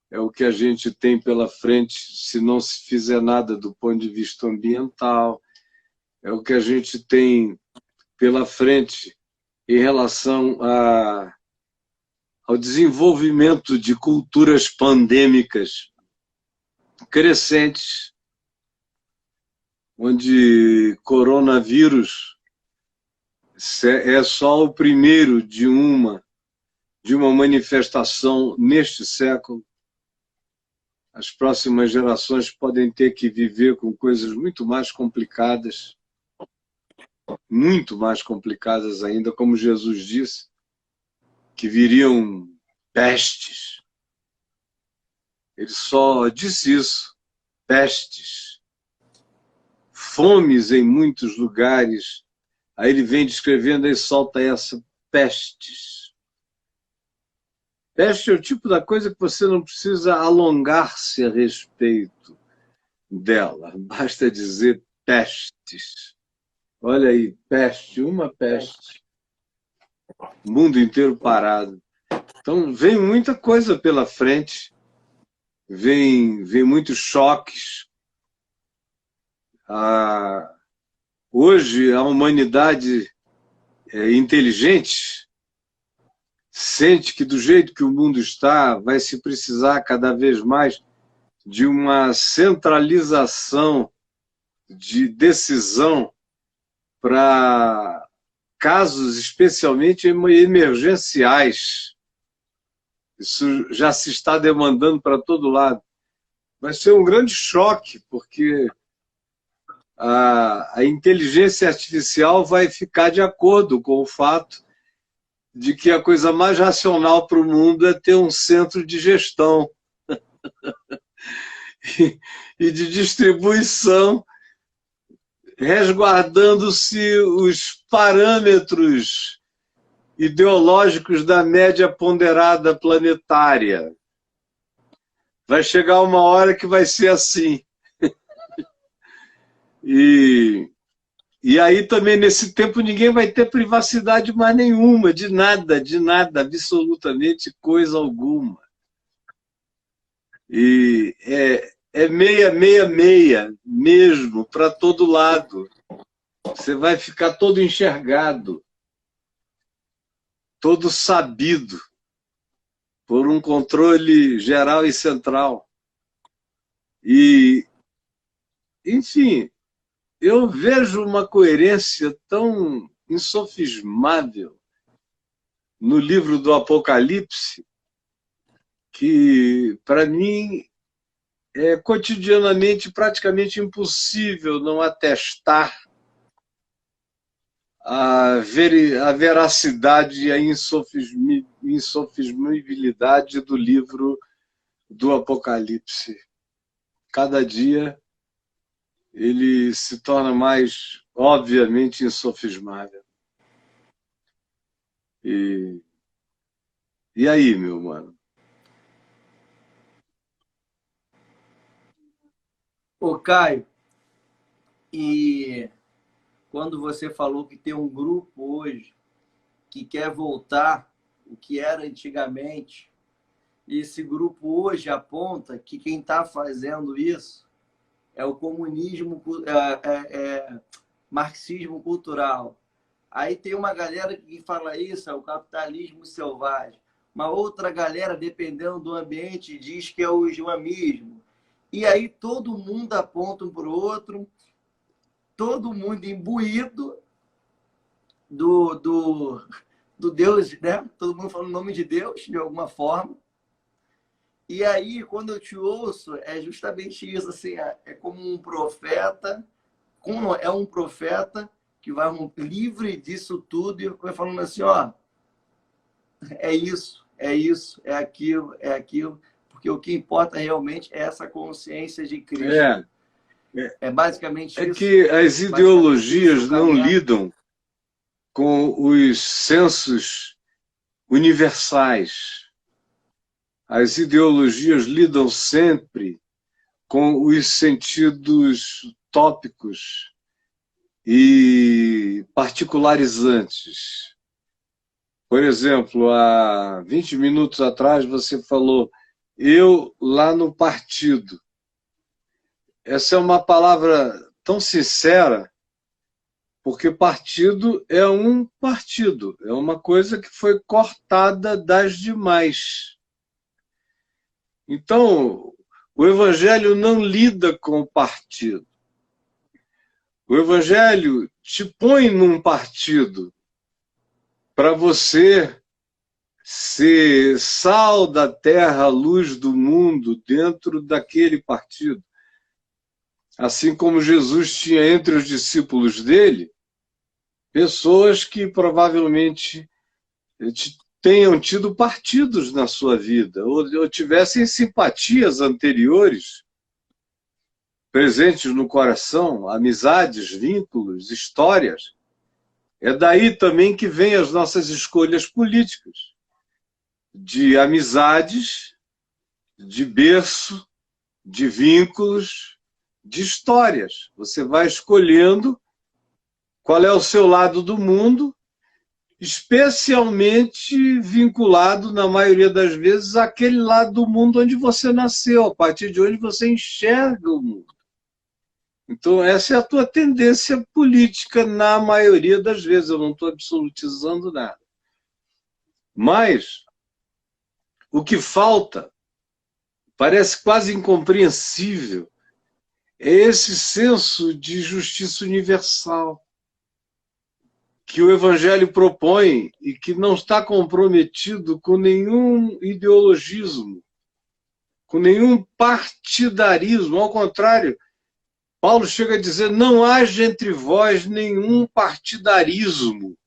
é o que a gente tem pela frente se não se fizer nada do ponto de vista ambiental, é o que a gente tem pela frente em relação ao desenvolvimento de culturas pandêmicas crescentes, onde coronavírus é só o primeiro de uma manifestação neste século. As próximas gerações podem ter que viver com coisas muito mais complicadas ainda, como Jesus disse, que viriam pestes. Ele só disse isso: pestes, fomes em muitos lugares. Aí ele vem descrevendo e solta essa: pestes. Peste é o tipo da coisa que você não precisa alongar-se a respeito dela. Basta dizer pestes. Olha aí, peste, uma peste. O mundo inteiro parado. Então, vem muita coisa pela frente. Vem muitos choques. Hoje, a humanidade inteligente sente que, do jeito que o mundo está, vai se precisar cada vez mais de uma centralização de decisão para casos especialmente emergenciais. Isso já se está demandando para todo lado. Vai ser um grande choque, porque a inteligência artificial vai ficar de acordo com o fato de que a coisa mais racional para o mundo é ter um centro de gestão e de distribuição, resguardando-se os parâmetros ideológicos da média ponderada planetária. Vai chegar uma hora que vai ser assim. E aí também, nesse tempo, ninguém vai ter privacidade mais nenhuma, de nada, absolutamente coisa alguma. E é meia, meia, meia mesmo, para todo lado. Você vai ficar todo enxergado, todo sabido, por um controle geral e central. E, enfim, eu vejo uma coerência tão insofismável no livro do Apocalipse que, para mim, é cotidianamente praticamente impossível não atestar a veracidade e a insofismabilidade do livro do Apocalipse. Cada dia ele se torna mais, obviamente, insofismável. E aí, meu mano? Ô, Caio, e quando você falou que tem um grupo hoje que quer voltar o que era antigamente, e esse grupo hoje aponta que quem está fazendo isso é o comunismo, marxismo cultural. Aí tem uma galera que fala isso, é o capitalismo selvagem. Uma outra galera, dependendo do ambiente, diz que é o islamismo. E aí todo mundo aponta um para o outro, todo mundo imbuído do Deus, né? Todo mundo falando o nome de Deus, de alguma forma. E aí, quando eu te ouço, é justamente isso, assim, é como um profeta, é um profeta que vai livre disso tudo e vai falando assim, ó, é isso, é aquilo, porque o que importa realmente é essa consciência de Cristo. É basicamente isso. É que as ideologias não lidam com os sensos universais. As ideologias lidam sempre com os sentidos tópicos e particularizantes. Por exemplo, há 20 minutos atrás você falou, eu lá no partido. Essa é uma palavra tão sincera, porque partido é um partido, é uma coisa que foi cortada das demais. Então, o Evangelho não lida com o partido. O Evangelho te põe num partido para você ser sal da terra, luz do mundo, dentro daquele partido. Assim como Jesus tinha entre os discípulos dele pessoas que provavelmente tenham tido partidos na sua vida, ou tivessem simpatias anteriores presentes no coração, amizades, vínculos, histórias. É daí também que vêm as nossas escolhas políticas, de amizades, de berço, de vínculos, de histórias. Você vai escolhendo qual é o seu lado do mundo, especialmente vinculado, na maioria das vezes, àquele lado do mundo onde você nasceu, a partir de onde você enxerga o mundo. Então, essa é a tua tendência política, na maioria das vezes. Eu não estou absolutizando nada. Mas o que falta, parece quase incompreensível, é esse senso de justiça universal que o Evangelho propõe e que não está comprometido com nenhum ideologismo, com nenhum partidarismo. Ao contrário, Paulo chega a dizer: não haja entre vós nenhum partidarismo,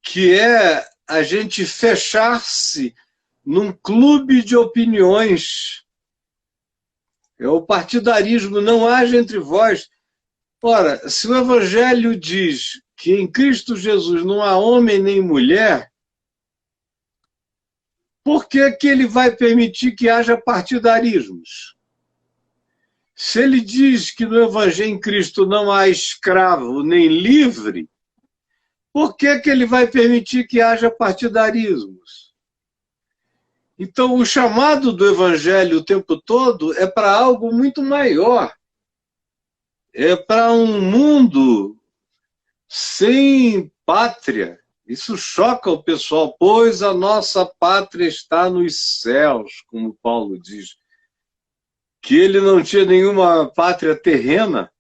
que é a gente fechar-se num clube de opiniões. É o partidarismo, não haja entre vós. Ora, se o Evangelho diz que em Cristo Jesus não há homem nem mulher, por que que ele vai permitir que haja partidarismos? Se ele diz que no Evangelho em Cristo não há escravo nem livre, por que que ele vai permitir que haja partidarismos? Então, o chamado do Evangelho o tempo todo é para algo muito maior. É para um mundo sem pátria. Isso choca o pessoal, pois a nossa pátria está nos céus, como Paulo diz. Que ele não tinha nenhuma pátria terrena,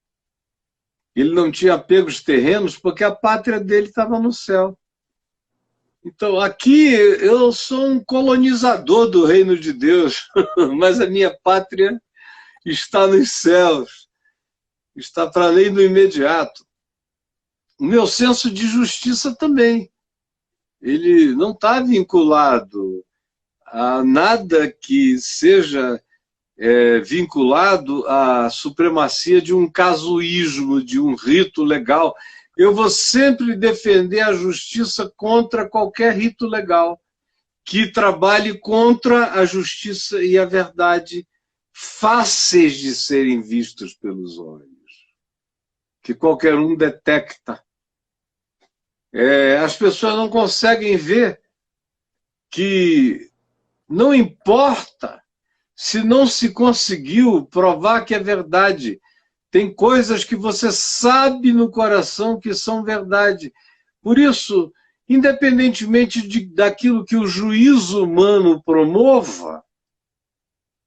ele não tinha apegos terrenos, porque a pátria dele estava no céu. Então, aqui eu sou um colonizador do reino de Deus, mas a minha pátria está nos céus, está para além do imediato. O meu senso de justiça também, ele não está vinculado a nada que seja vinculado à supremacia de um casuísmo, de um rito legal. Eu vou sempre defender a justiça contra qualquer rito legal que trabalhe contra a justiça e a verdade fáceis de serem vistos pelos olhos, que qualquer um detecta. As pessoas não conseguem ver que não importa se não se conseguiu provar que é verdade. Tem coisas que você sabe no coração que são verdade. Por isso, independentemente daquilo que o juízo humano promova,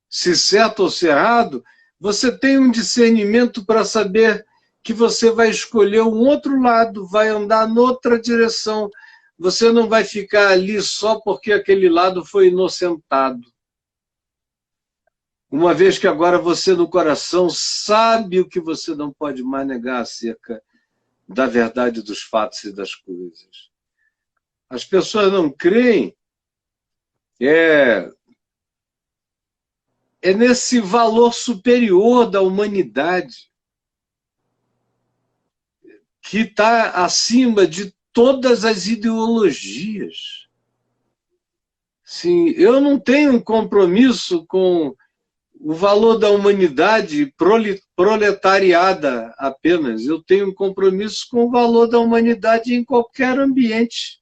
se certo ou se errado, você tem um discernimento para saber que você vai escolher um outro lado, vai andar noutra direção. Você não vai ficar ali só porque aquele lado foi inocentado. Uma vez que agora você no coração sabe o que você não pode mais negar acerca da verdade dos fatos e das coisas. As pessoas não creem nesse valor superior da humanidade que está acima de todas as ideologias. Sim, eu não tenho um compromisso com o valor da humanidade proletariada apenas. Eu tenho um compromisso com o valor da humanidade em qualquer ambiente.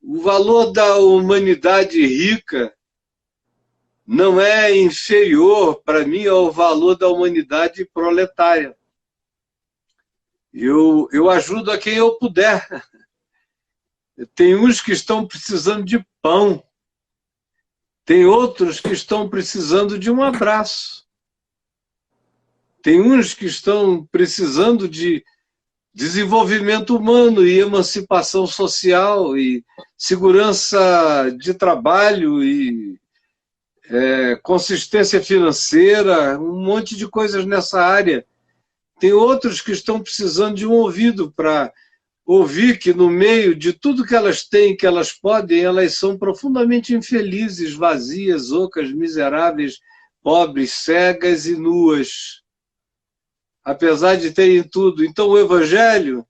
O valor da humanidade rica não é inferior para mim ao valor da humanidade proletária. Eu ajudo a quem eu puder. Tem uns que estão precisando de pão. Tem outros que estão precisando de um abraço. Tem uns que estão precisando de desenvolvimento humano e emancipação social e segurança de trabalho e consistência financeira, um monte de coisas nessa área. Tem outros que estão precisando de um ouvido para ouvir que no meio de tudo que elas têm, que elas podem, elas são profundamente infelizes, vazias, ocas, miseráveis, pobres, cegas e nuas, apesar de terem tudo. Então o Evangelho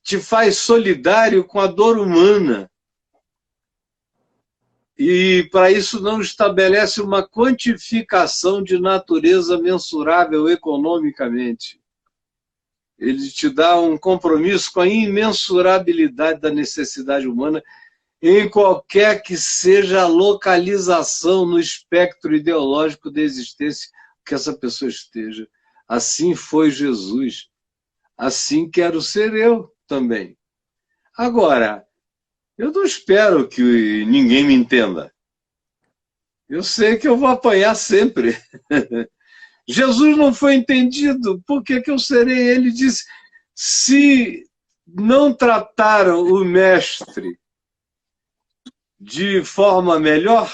te faz solidário com a dor humana. E para isso não estabelece uma quantificação de natureza mensurável economicamente. Ele te dá um compromisso com a imensurabilidade da necessidade humana em qualquer que seja a localização no espectro ideológico da existência que essa pessoa esteja. Assim foi Jesus. Assim quero ser eu também. Agora, eu não espero que ninguém me entenda. Eu sei que eu vou apanhar sempre. Jesus não foi entendido, por que eu serei? Ele disse, se não trataram o mestre de forma melhor,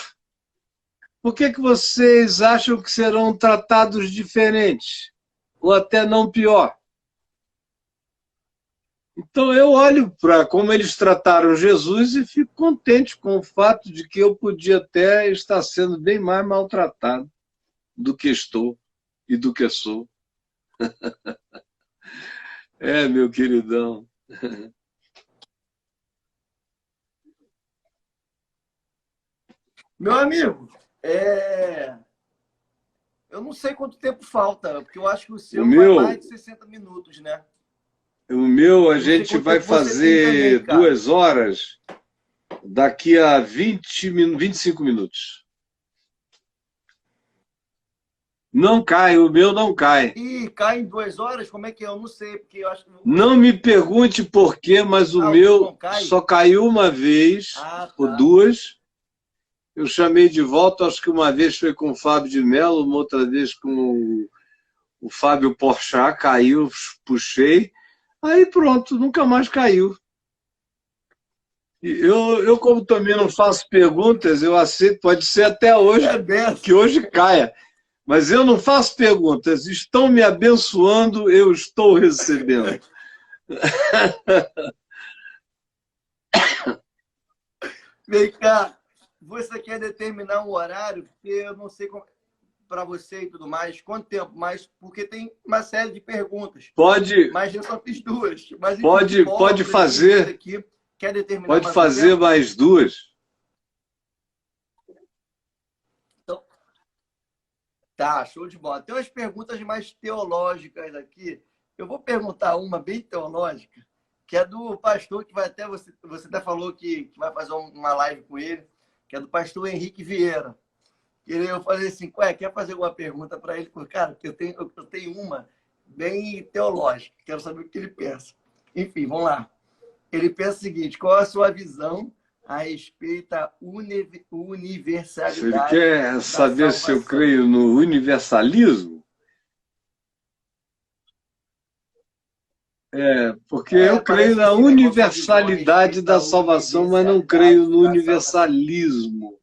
por que vocês acham que serão tratados diferentes? Ou até não pior? Então eu olho para como eles trataram Jesus e fico contente com o fato de que eu podia até estar sendo bem mais maltratado do que estou e do que sou. É, meu queridão. Meu amigo, eu não sei quanto tempo falta, porque eu acho que o O seu vai mais meu, de 60 minutos, né? a Eu não sei gente quanto vai tempo você tem também, fazer cara. 2 horas daqui a 25 minutos. Não cai, o meu não cai. E cai em 2 horas? Como é que é? Eu não sei, porque eu acho que o Não seu... me pergunte por quê, mas o Ah, o teu meu não cai? só caiu uma vez, Ah, ou tá. duas. Eu chamei de volta, acho que uma vez foi com o Fábio de Mello, uma outra vez com o Fábio Porchat, caiu, puxei. Aí pronto, nunca mais caiu. Eu, como também não faço perguntas, eu aceito, pode ser até É hoje, que benção. hoje caia. Mas eu não faço perguntas. Estão me abençoando, eu estou recebendo. Vem cá, você quer determinar um horário? Porque eu não sei para você e tudo mais, quanto tempo, mas porque tem uma série de perguntas. Pode, Mas eu só fiz duas. Mas enfim, que bom, pode vamos definir fazer, aqui. Quer determinar pode mais um fazer tempo? mais 2. Então, tá, show de bola. Tem umas perguntas mais teológicas aqui. Eu vou perguntar uma bem teológica, que é do pastor que vai até você até falou que vai fazer uma live com ele, que é do pastor Henrique Vieira. Eu falei assim, ué, quer fazer alguma pergunta para ele? Porque, cara, eu tenho uma bem teológica, quero saber o que ele pensa. Enfim, vamos lá. Ele pensa o seguinte, qual a sua visão a respeito da Se ele universalidade quer da saber se eu salvação? creio no universalismo, porque eu creio Parece que na sim, né? Qual a sua visão a universalidade respeito da da salvação, mas não creio universalidade no da salvação? universalismo.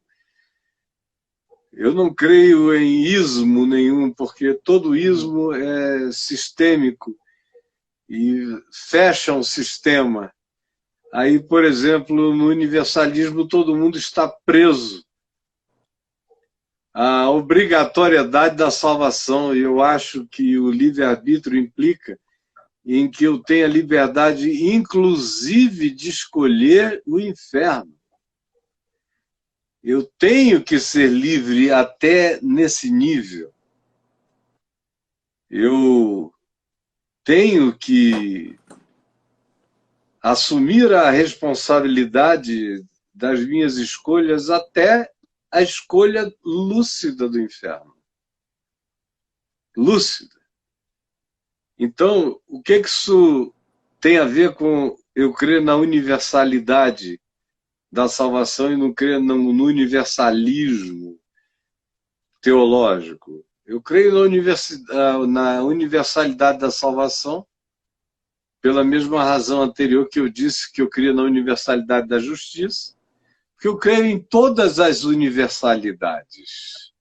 Eu não creio em ismo nenhum, porque todo Uhum. ismo é sistêmico e fecha um sistema. Aí, por exemplo, no universalismo, todo mundo está preso à obrigatoriedade da salvação. E eu acho que o livre-arbítrio implica em que eu tenha liberdade, inclusive, de escolher o inferno. Eu tenho que ser livre até nesse nível. Eu tenho que assumir a responsabilidade das minhas escolhas até a escolha lúcida do inferno. Lúcida. Então, o que isso tem a ver com eu crer na universalidade da salvação e não crer no universalismo teológico? Eu creio na universalidade da salvação, pela mesma razão anterior que eu disse que eu creio na universalidade da justiça, porque eu creio em todas as universalidades.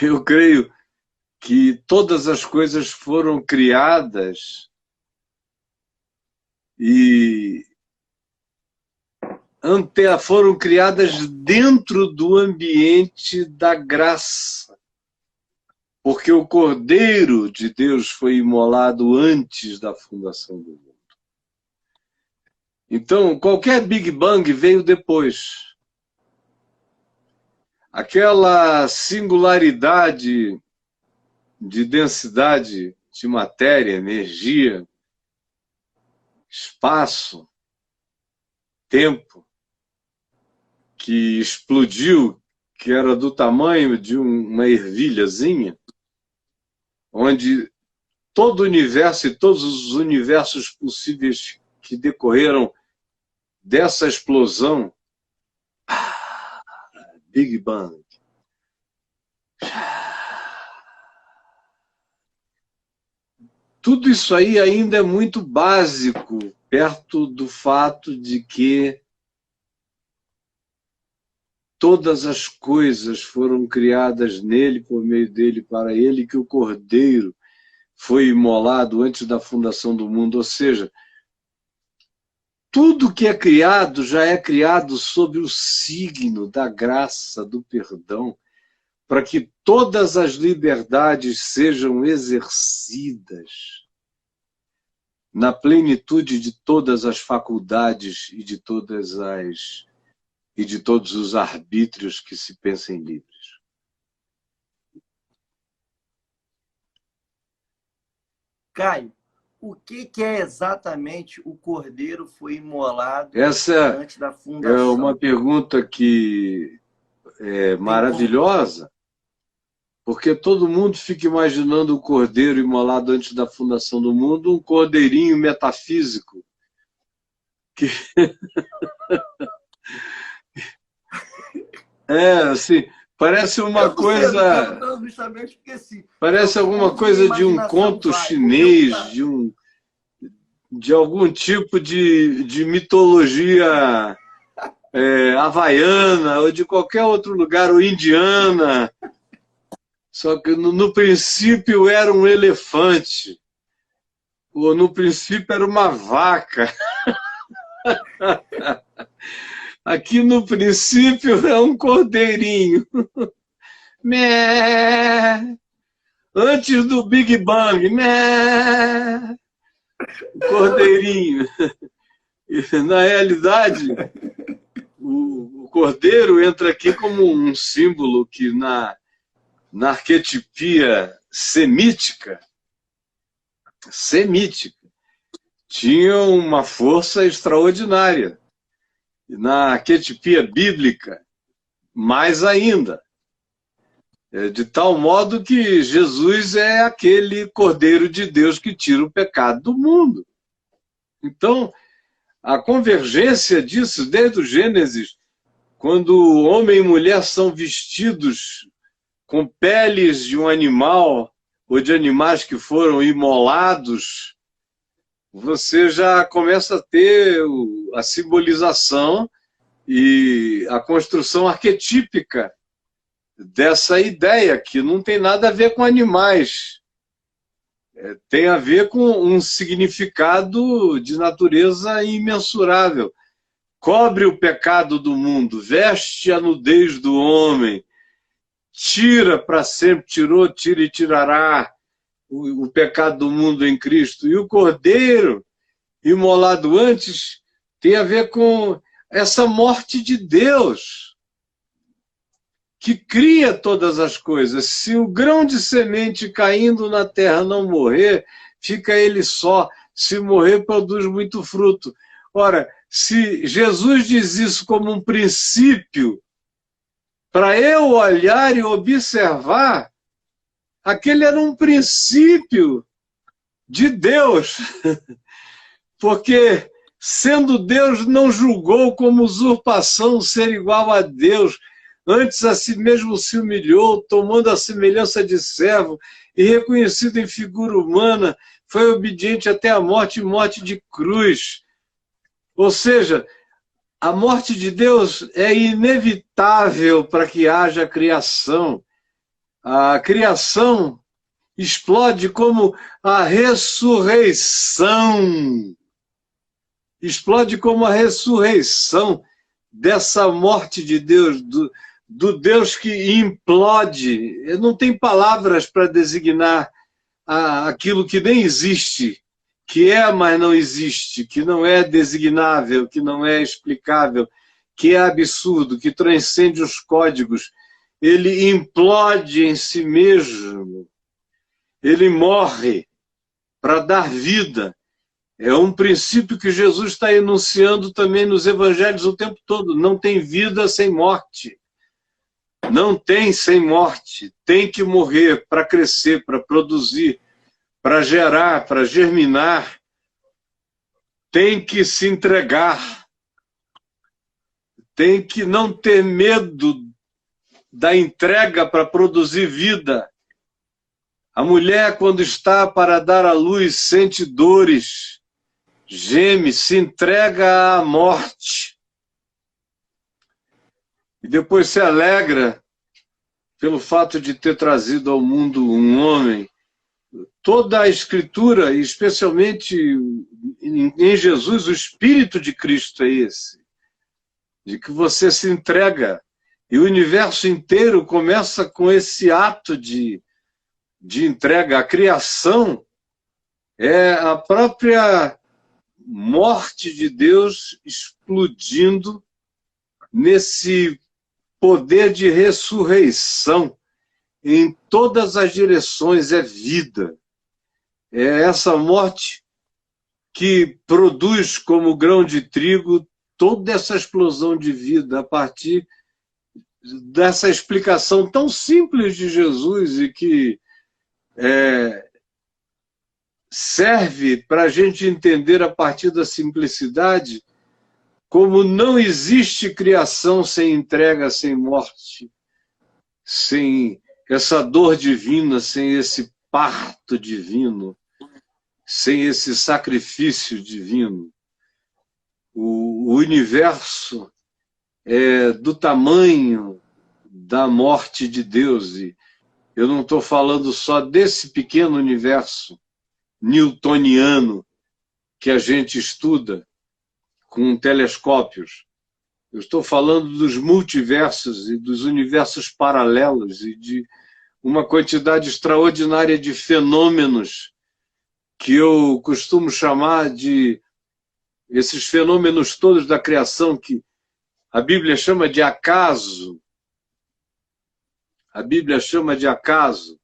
Eu creio que todas as coisas foram criadas e foram criadas dentro do ambiente da graça, porque o Cordeiro de Deus foi imolado antes da fundação do mundo. Então, qualquer Big Bang veio depois. Aquela singularidade de densidade de matéria, energia, espaço, tempo, que explodiu, que era do tamanho de uma ervilhazinha, onde todo o universo e todos os universos possíveis que decorreram dessa explosão, Big Bang. Tudo isso aí ainda é muito básico, perto do fato de que todas as coisas foram criadas nele, por meio dele, para ele, que o Cordeiro foi imolado antes da fundação do mundo. Ou seja, tudo que é criado já é criado sob o signo da graça, do perdão, para que todas as liberdades sejam exercidas na plenitude de todas as faculdades e de todos os arbítrios que se pensem livres. Caio, o que é exatamente o Cordeiro foi imolado Essa antes da é fundação? uma pergunta que é maravilhosa, porque todo mundo fica imaginando o Cordeiro imolado antes da fundação do mundo, um cordeirinho metafísico. Assim, parece uma coisa... Parece alguma coisa de um conto chinês, de algum tipo de mitologia havaiana, ou de qualquer outro lugar, ou indiana. Só que no princípio era um elefante, ou no princípio era uma vaca. Aqui no princípio é um cordeirinho. Mé! Antes do Big Bang, mé! O cordeirinho. E, na realidade, o cordeiro entra aqui como um símbolo que na arquetipia semítica, tinha uma força extraordinária. Na arquetipia bíblica, mais ainda. De tal modo que Jesus é aquele Cordeiro de Deus que tira o pecado do mundo. Então, a convergência disso, desde o Gênesis, quando homem e mulher são vestidos com peles de um animal ou de animais que foram imolados, você já começa a ter a simbolização e a construção arquetípica dessa ideia, que não tem nada a ver com animais. Tem a ver com um significado de natureza imensurável. Cobre o pecado do mundo, veste a nudez do homem, tira para sempre, tirou, tira e tirará o pecado do mundo em Cristo. E o Cordeiro, imolado antes, tem a ver com essa morte de Deus, que cria todas as coisas. Se o grão de semente caindo na terra não morrer, fica ele só. Se morrer, produz muito fruto. Ora, se Jesus diz isso como um princípio, para eu olhar e observar, aquele era um princípio de Deus, porque, sendo Deus, não julgou como usurpação ser igual a Deus, antes a si mesmo se humilhou, tomando a semelhança de servo, e reconhecido em figura humana, foi obediente até a morte e morte de cruz. Ou seja, a morte de Deus é inevitável para que haja criação. A criação explode como a ressurreição. explode como a ressurreição dessa morte de Deus, do Deus que implode. Não tem palavras para designar aquilo que nem existe, que é, mas não existe, que não é designável, que não é explicável, que é absurdo, que transcende os códigos. Ele implode em si mesmo. Ele morre para dar vida. É um princípio que Jesus está enunciando também nos evangelhos o tempo todo. Não tem vida sem morte. Não tem sem morte. Tem que morrer para crescer, para produzir, para gerar, para germinar. Tem que se entregar. Tem que não ter medo da entrega para produzir vida. A mulher, quando está para dar à luz, sente dores, geme, se entrega à morte. E depois se alegra pelo fato de ter trazido ao mundo um homem. Toda a Escritura, e especialmente em Jesus, o Espírito de Cristo é esse. De que você se entrega. E o universo inteiro começa com esse ato de entrega. A criação é a própria morte de Deus explodindo nesse poder de ressurreição em todas as direções. É vida. É essa morte que produz como grão de trigo toda essa explosão de vida a partir dessa explicação tão simples de Jesus e que serve para a gente entender a partir da simplicidade como não existe criação sem entrega, sem morte, sem essa dor divina, sem esse parto divino, sem esse sacrifício divino. O universo é do tamanho da morte de Deus. E eu não estou falando só desse pequeno universo newtoniano que a gente estuda com telescópios. Eu estou falando dos multiversos e dos universos paralelos e de uma quantidade extraordinária de fenômenos que eu costumo chamar de esses fenômenos todos da criação que a Bíblia chama de acaso. A Bíblia chama de acaso.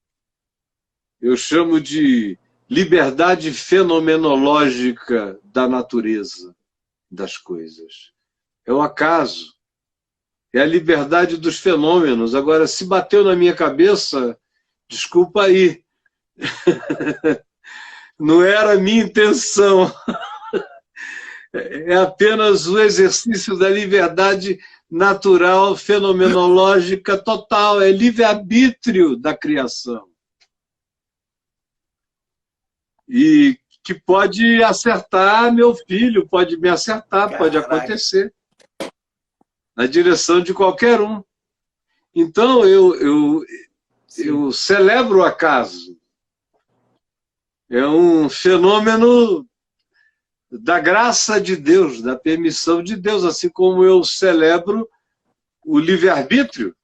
Eu chamo de liberdade fenomenológica da natureza, das coisas. É o acaso. É a liberdade dos fenômenos. Agora, se bateu na minha cabeça, desculpa aí. Não era a minha intenção. É apenas o exercício da liberdade natural, fenomenológica total. É livre-arbítrio da criação. E que pode acertar meu filho, pode me acertar, Caraca. Pode acontecer. Na direção de qualquer um. Então, eu celebro o acaso. É um fenômeno da graça de Deus, da permissão de Deus, assim como eu celebro o livre-arbítrio.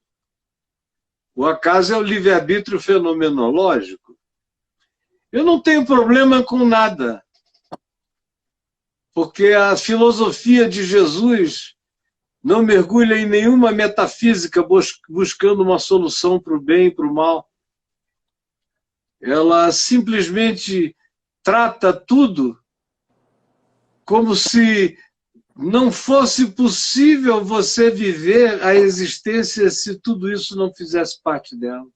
O acaso é o livre-arbítrio fenomenológico. Eu não tenho problema com nada, porque a filosofia de Jesus não mergulha em nenhuma metafísica buscando uma solução para o bem e para o mal. Ela simplesmente trata tudo como se não fosse possível você viver a existência se tudo isso não fizesse parte dela.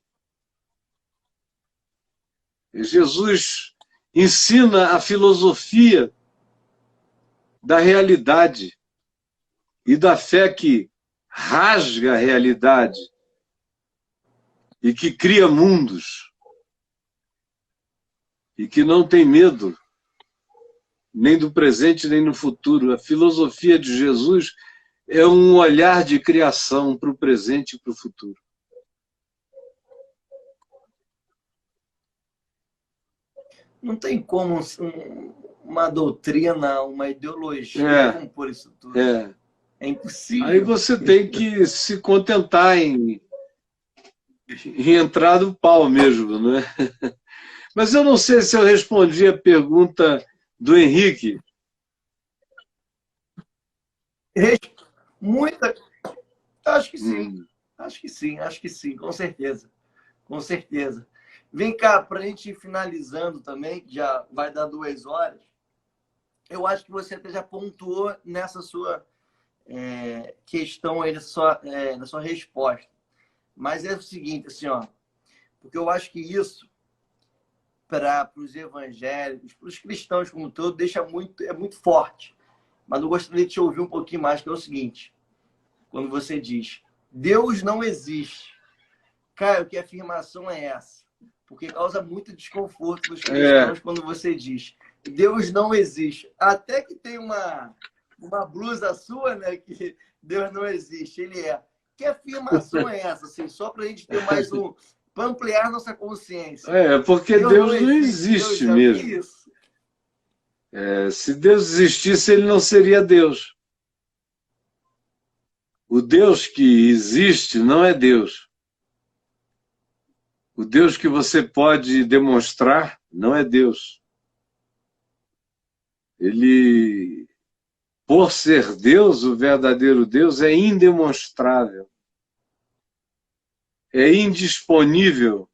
Jesus ensina a filosofia da realidade e da fé que rasga a realidade e que cria mundos e que não tem medo nem do presente nem no futuro. A filosofia de Jesus é um olhar de criação para o presente e para o futuro. Não tem como uma doutrina, uma ideologia É, compor isso tudo. é. É impossível. Aí você tem que se contentar em entrar no pau mesmo, né? Mas eu não sei se eu respondi a pergunta do Henrique. Muita. Acho que sim. Acho que sim, acho que sim, com certeza. Com certeza. Vem cá, para a gente ir finalizando também, que já vai dar 2 horas, eu acho que você até já pontuou nessa sua questão aí, na sua resposta. Mas é o seguinte, assim, ó, porque eu acho que isso, para os evangélicos, para os cristãos como um todo, é muito forte. Mas eu gostaria de te ouvir um pouquinho mais, que é o seguinte, quando você diz, Deus não existe. Cara, que afirmação é essa? Porque causa muito desconforto nos cristãos quando você diz Deus não existe. Até que tem uma blusa sua, né? Que Deus não existe. Ele é. Que afirmação é essa? Assim, só para a gente ter mais para ampliar nossa consciência. Porque Deus não existe Deus mesmo. Que isso? Se Deus existisse, ele não seria Deus. O Deus que existe não é Deus. O Deus que você pode demonstrar não é Deus. Ele, por ser Deus, o verdadeiro Deus, é indemonstrável. É indisponível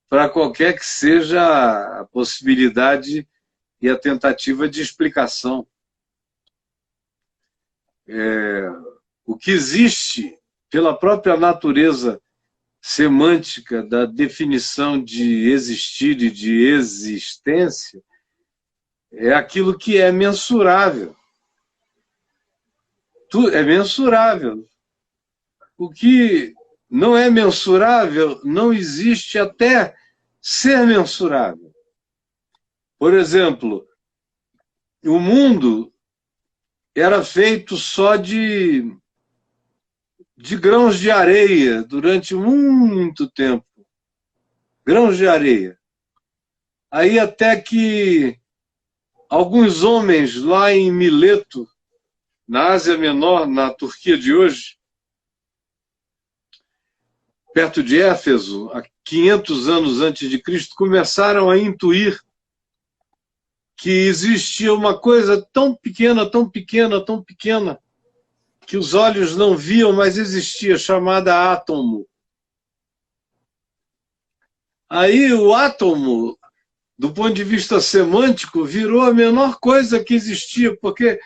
para qualquer que seja a possibilidade e a tentativa de explicação. O que existe pela própria natureza semântica da definição de existir e de existência é aquilo que é mensurável. É mensurável. O que não é mensurável não existe até ser mensurável. Por exemplo, o mundo era feito só de grãos de areia durante muito tempo. Grãos de areia. Aí até que alguns homens lá em Mileto, na Ásia Menor, na Turquia de hoje, perto de Éfeso, há 500 anos antes de Cristo, começaram a intuir que existia uma coisa tão pequena, tão pequena, tão pequena, que os olhos não viam, mas existia, chamada átomo. Aí o átomo, do ponto de vista semântico, virou a menor coisa que existia, porque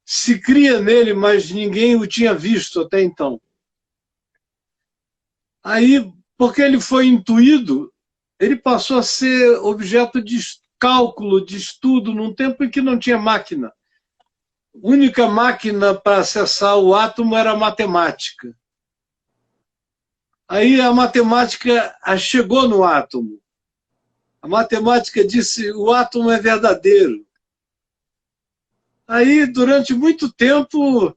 se cria nele, mas ninguém o tinha visto até então. Aí, porque ele foi intuído, ele passou a ser objeto de cálculo, de estudo, num tempo em que não tinha máquina. A única máquina para acessar o átomo era a matemática. Aí a matemática chegou no átomo. A matemática disse, o átomo é verdadeiro. Aí, durante muito tempo,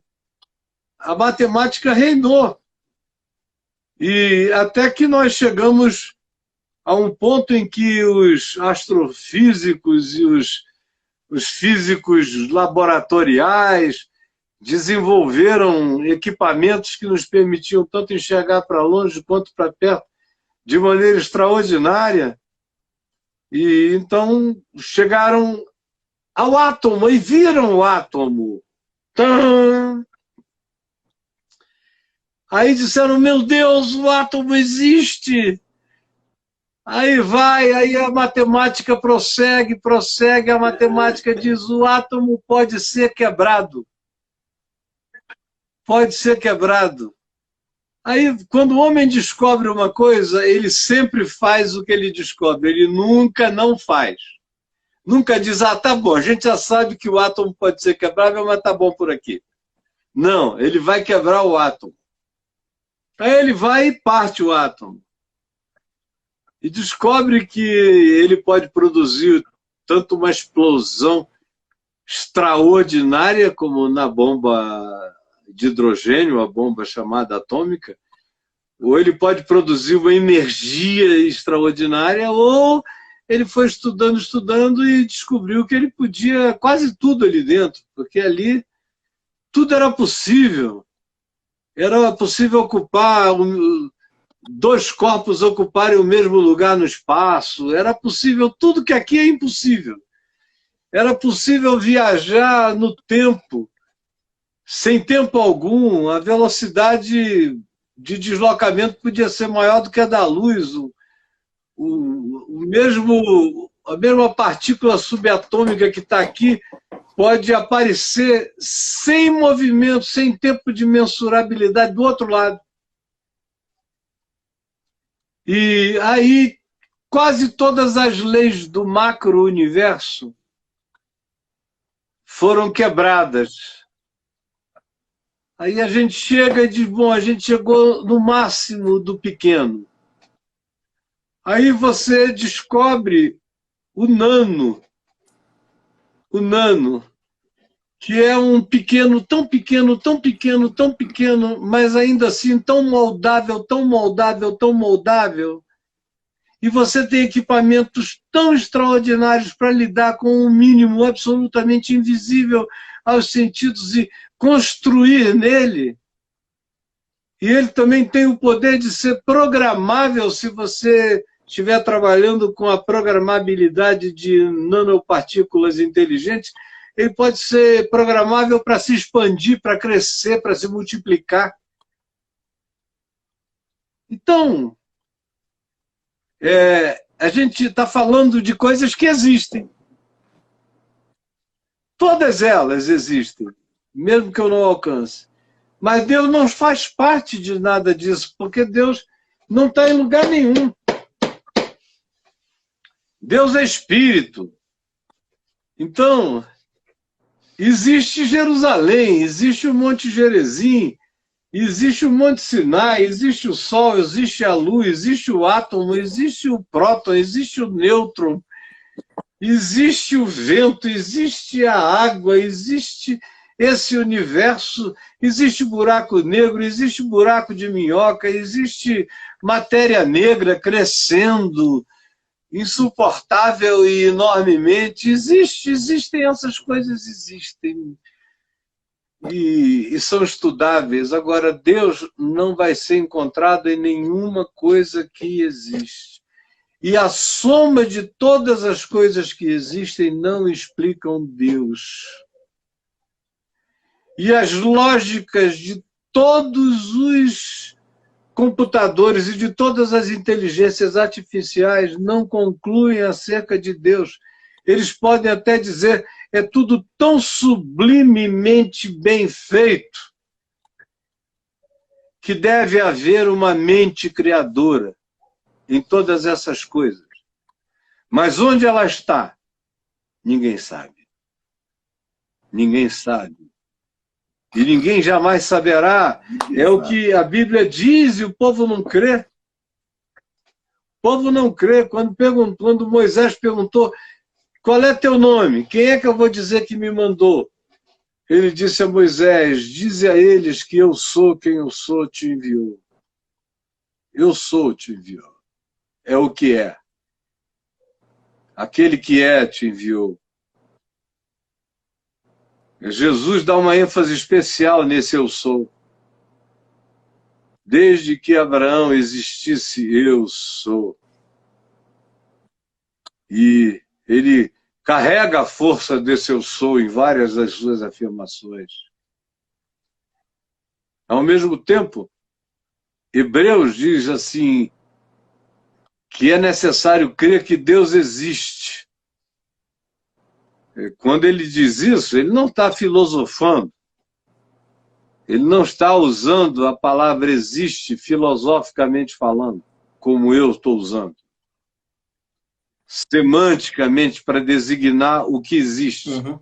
a matemática reinou. E até que nós chegamos a um ponto em que os astrofísicos e os físicos laboratoriais desenvolveram equipamentos que nos permitiam tanto enxergar para longe quanto para perto de maneira extraordinária. E então chegaram ao átomo e viram o átomo. Tã! Aí disseram, meu Deus, o átomo existe. Aí a matemática prossegue, a matemática diz, o átomo pode ser quebrado. Pode ser quebrado. Aí, quando o homem descobre uma coisa, ele sempre faz o que ele descobre, ele nunca não faz. Nunca diz, tá bom, a gente já sabe que o átomo pode ser quebrável, mas tá bom por aqui. Não, ele vai quebrar o átomo. Aí ele vai e parte o átomo. E descobre que ele pode produzir tanto uma explosão extraordinária como na bomba de hidrogênio, a bomba chamada atômica, ou ele pode produzir uma energia extraordinária, ou ele foi estudando, estudando e descobriu que ele podia quase tudo ali dentro, porque ali tudo era possível. Era possível ocupar, dois corpos ocuparem o mesmo lugar no espaço, era possível tudo que aqui é impossível. Era possível viajar no tempo, sem tempo algum, a velocidade de deslocamento podia ser maior do que a da luz, a mesma partícula subatômica que está aqui pode aparecer sem movimento, sem tempo de mensurabilidade do outro lado. E aí quase todas as leis do macro-universo foram quebradas. Aí a gente chega e diz, bom, a gente chegou no máximo do pequeno. Aí você descobre o nano, que é um pequeno, tão pequeno, tão pequeno, tão pequeno, mas ainda assim tão moldável, tão moldável, tão moldável. E você tem equipamentos tão extraordinários para lidar com um mínimo absolutamente invisível aos sentidos e construir nele. E ele também tem o poder de ser programável se você estiver trabalhando com a programabilidade de nanopartículas inteligentes. Ele pode ser programável para se expandir, para crescer, para se multiplicar. Então, a gente está falando de coisas que existem. Todas elas existem, mesmo que eu não alcance. Mas Deus não faz parte de nada disso, porque Deus não está em lugar nenhum. Deus é espírito. Então, existe Jerusalém, existe o Monte Gerezim, existe o Monte Sinai, existe o Sol, existe a luz, existe o átomo, existe o próton, existe o nêutron, existe o vento, existe a água, existe esse universo, existe buraco negro, existe buraco de minhoca, existe matéria negra crescendo, insuportável e enormemente. Existem essas coisas, existem. E são estudáveis. Agora, Deus não vai ser encontrado em nenhuma coisa que existe. E a soma de todas as coisas que existem não explicam Deus. E as lógicas de todos os computadores e de todas as inteligências artificiais não concluem acerca de Deus. Eles podem até dizer, é tudo tão sublimemente bem feito que deve haver uma mente criadora em todas essas coisas. Mas onde ela está? Ninguém sabe. Ninguém sabe. E ninguém jamais saberá. É o que a Bíblia diz e o povo não crê. O povo não crê. Quando Moisés perguntou, qual é teu nome? Quem é que eu vou dizer que me mandou? Ele disse a Moisés, dize a eles que eu sou quem eu sou, te enviou. Eu sou, te enviou. É o que é. Aquele que é, te enviou. Jesus dá uma ênfase especial nesse eu sou. Desde que Abraão existisse, eu sou. E ele carrega a força desse eu sou em várias das suas afirmações. Ao mesmo tempo, Hebreus diz assim, que é necessário crer que Deus existe. Quando ele diz isso, ele não está filosofando. Ele não está usando a palavra existe filosoficamente falando, como eu estou usando. Semanticamente, para designar o que existe. Uhum.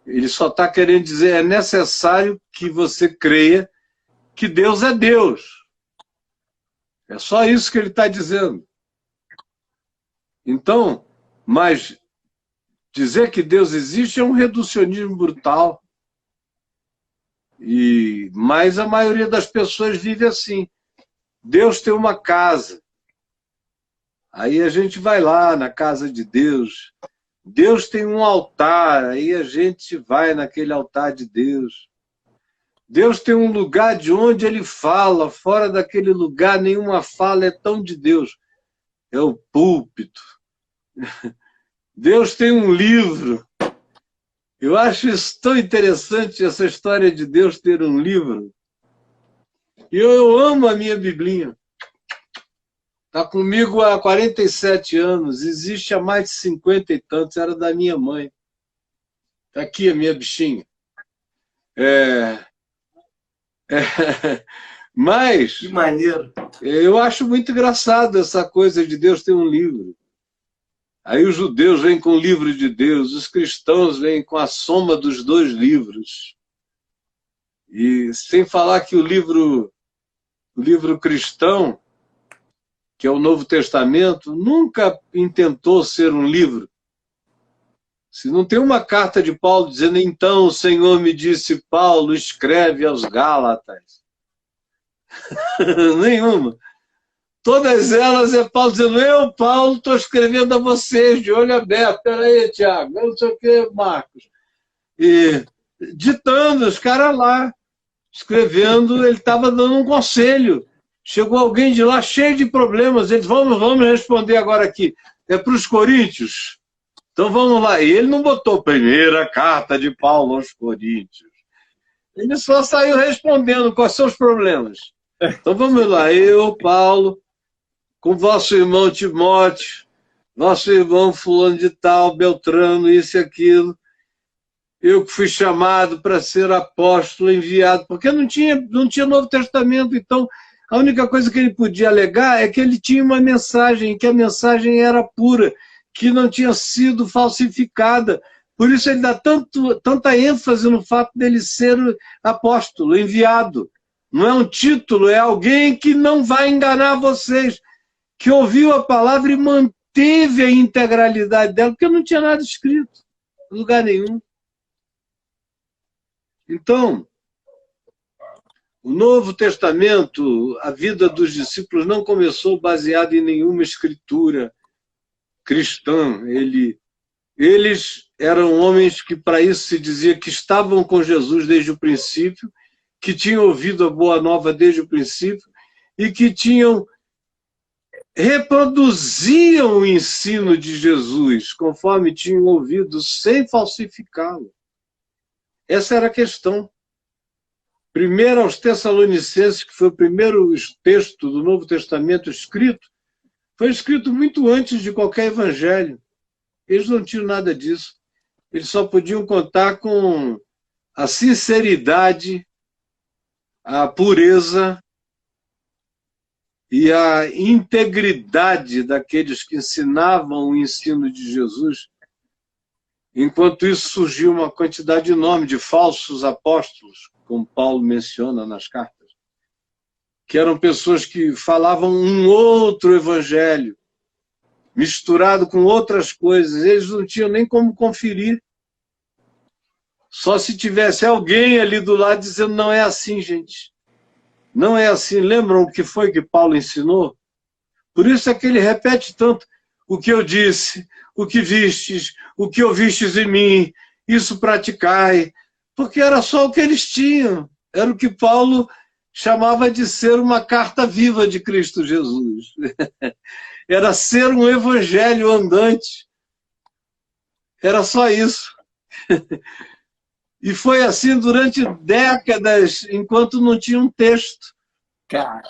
Ele só está querendo dizer, é necessário que você creia que Deus é Deus. É só isso que ele está dizendo. Então, mas dizer que Deus existe é um reducionismo brutal. Mas a maioria das pessoas vive assim. Deus tem uma casa. Aí a gente vai lá na casa de Deus. Deus tem um altar, aí a gente vai naquele altar de Deus. Deus tem um lugar de onde ele fala, fora daquele lugar nenhuma fala é tão de Deus. É o púlpito. Deus tem um livro. Eu acho isso tão interessante, essa história de Deus ter um livro. E eu amo a minha Biblinha. Está comigo há 47 anos, existe há mais de 50 e tantos, era da minha mãe. Está aqui a minha bichinha. Mas Que maneiro. eu acho muito engraçado essa coisa de Deus ter um livro. Aí os judeus vêm com o livro de Deus, os cristãos vêm com a soma dos dois livros. E sem falar que o livro cristão, que é o Novo Testamento, nunca intentou ser um livro. Se não tem uma carta de Paulo dizendo, então o Senhor me disse, Paulo, escreve aos Gálatas. Nenhuma. Todas elas é Paulo dizendo, eu, Paulo, estou escrevendo a vocês, de olho aberto. Espera aí, Tiago, eu não sei o que, Marcos. E ditando, os caras lá, escrevendo, ele estava dando um conselho. Chegou alguém de lá cheio de problemas. Eles, vamos responder agora aqui. É para os coríntios. Então vamos lá. E ele não botou primeira carta de Paulo aos coríntios. Ele só saiu respondendo quais são os problemas. Então vamos lá. Eu, Paulo, com vosso irmão Timóteo, nosso irmão fulano de tal, Beltrano, isso e aquilo. Eu que fui chamado para ser apóstolo, enviado, porque não tinha Novo Testamento, então a única coisa que ele podia alegar é que ele tinha uma mensagem, que a mensagem era pura, que não tinha sido falsificada. Por isso ele dá tanta ênfase no fato dele ser apóstolo, enviado. Não é um título, é alguém que não vai enganar vocês, que ouviu a palavra e manteve a integralidade dela, porque não tinha nada escrito, em lugar nenhum. Então, o Novo Testamento, a vida dos discípulos não começou baseada em nenhuma escritura cristã. Eles eram homens que, para isso, se dizia que estavam com Jesus desde o princípio, que tinham ouvido a boa nova desde o princípio e que reproduziam o ensino de Jesus, conforme tinham ouvido, sem falsificá-lo. Essa era a questão. Primeiro aos Tessalonicenses, que foi o primeiro texto do Novo Testamento escrito, foi escrito muito antes de qualquer evangelho. Eles não tinham nada disso. Eles só podiam contar com a sinceridade, a pureza e a integridade daqueles que ensinavam o ensino de Jesus. Enquanto isso, surgiu uma quantidade enorme de falsos apóstolos, como Paulo menciona nas cartas, que eram pessoas que falavam um outro evangelho, misturado com outras coisas. Eles não tinham nem como conferir. Só se tivesse alguém ali do lado dizendo, não é assim, gente. Não é assim. Lembram o que foi que Paulo ensinou? Por isso é que ele repete tanto o que eu disse, o que vistes, o que ouvistes em mim, isso praticai, porque era só o que eles tinham. Era o que Paulo chamava de ser uma carta viva de Cristo Jesus. Era ser um evangelho andante. Era só isso. E foi assim durante décadas, enquanto não tinha um texto. Cara.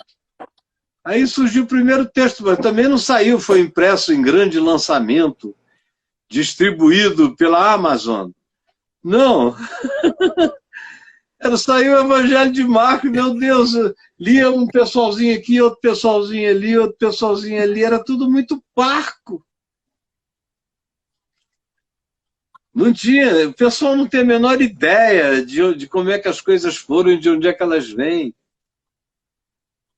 Aí surgiu o primeiro texto, mas também não saiu, foi impresso em grande lançamento, distribuído pela Amazon. Não. Saiu o Evangelho de Marcos, meu Deus, lia um pessoalzinho aqui, outro pessoalzinho ali, outro pessoalzinho ali, era tudo muito parco. Não tinha, o pessoal não tem a menor ideia de como é que as coisas foram, de onde é que elas vêm.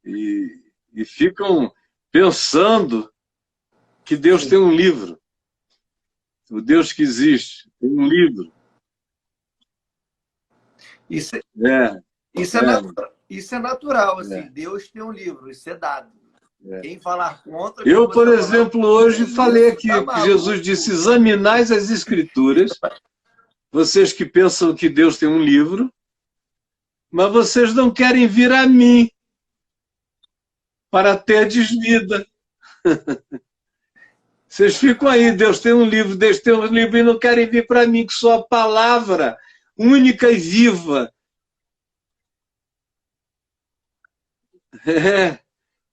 E ficam pensando que Deus tem um livro. O Deus que existe tem um livro. Isso É isso é natural, assim. Deus tem um livro, isso é dado. Quem falar contra... Eu, por exemplo, hoje falei aqui tá que Jesus disse, examinais as Escrituras, vocês que pensam que Deus tem um livro, mas vocês não querem vir a mim para ter desvida. Vocês ficam aí, Deus tem um livro, Deus tem um livro, e não querem vir para mim, que sou a palavra única e viva.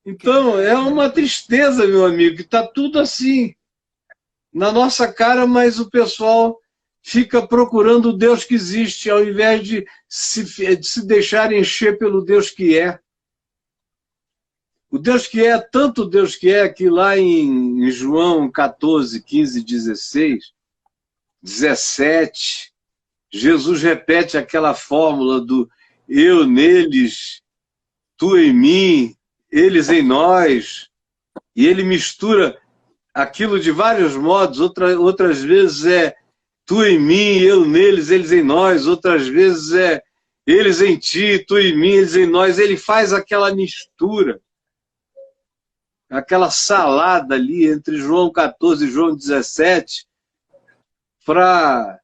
Então, é uma tristeza, meu amigo, que está tudo assim, na nossa cara, mas o pessoal fica procurando o Deus que existe, ao invés de se deixar encher pelo Deus que é. O Deus que é, tanto Deus que é, que lá em João 14, 15, 16, 17, Jesus repete aquela fórmula do eu neles, tu em mim, eles em nós, e ele mistura aquilo de vários modos, outras vezes é tu em mim, eu neles, eles em nós, outras vezes é eles em ti, tu em mim, eles em nós, ele faz aquela mistura, aquela salada ali entre João 14 e João 17, para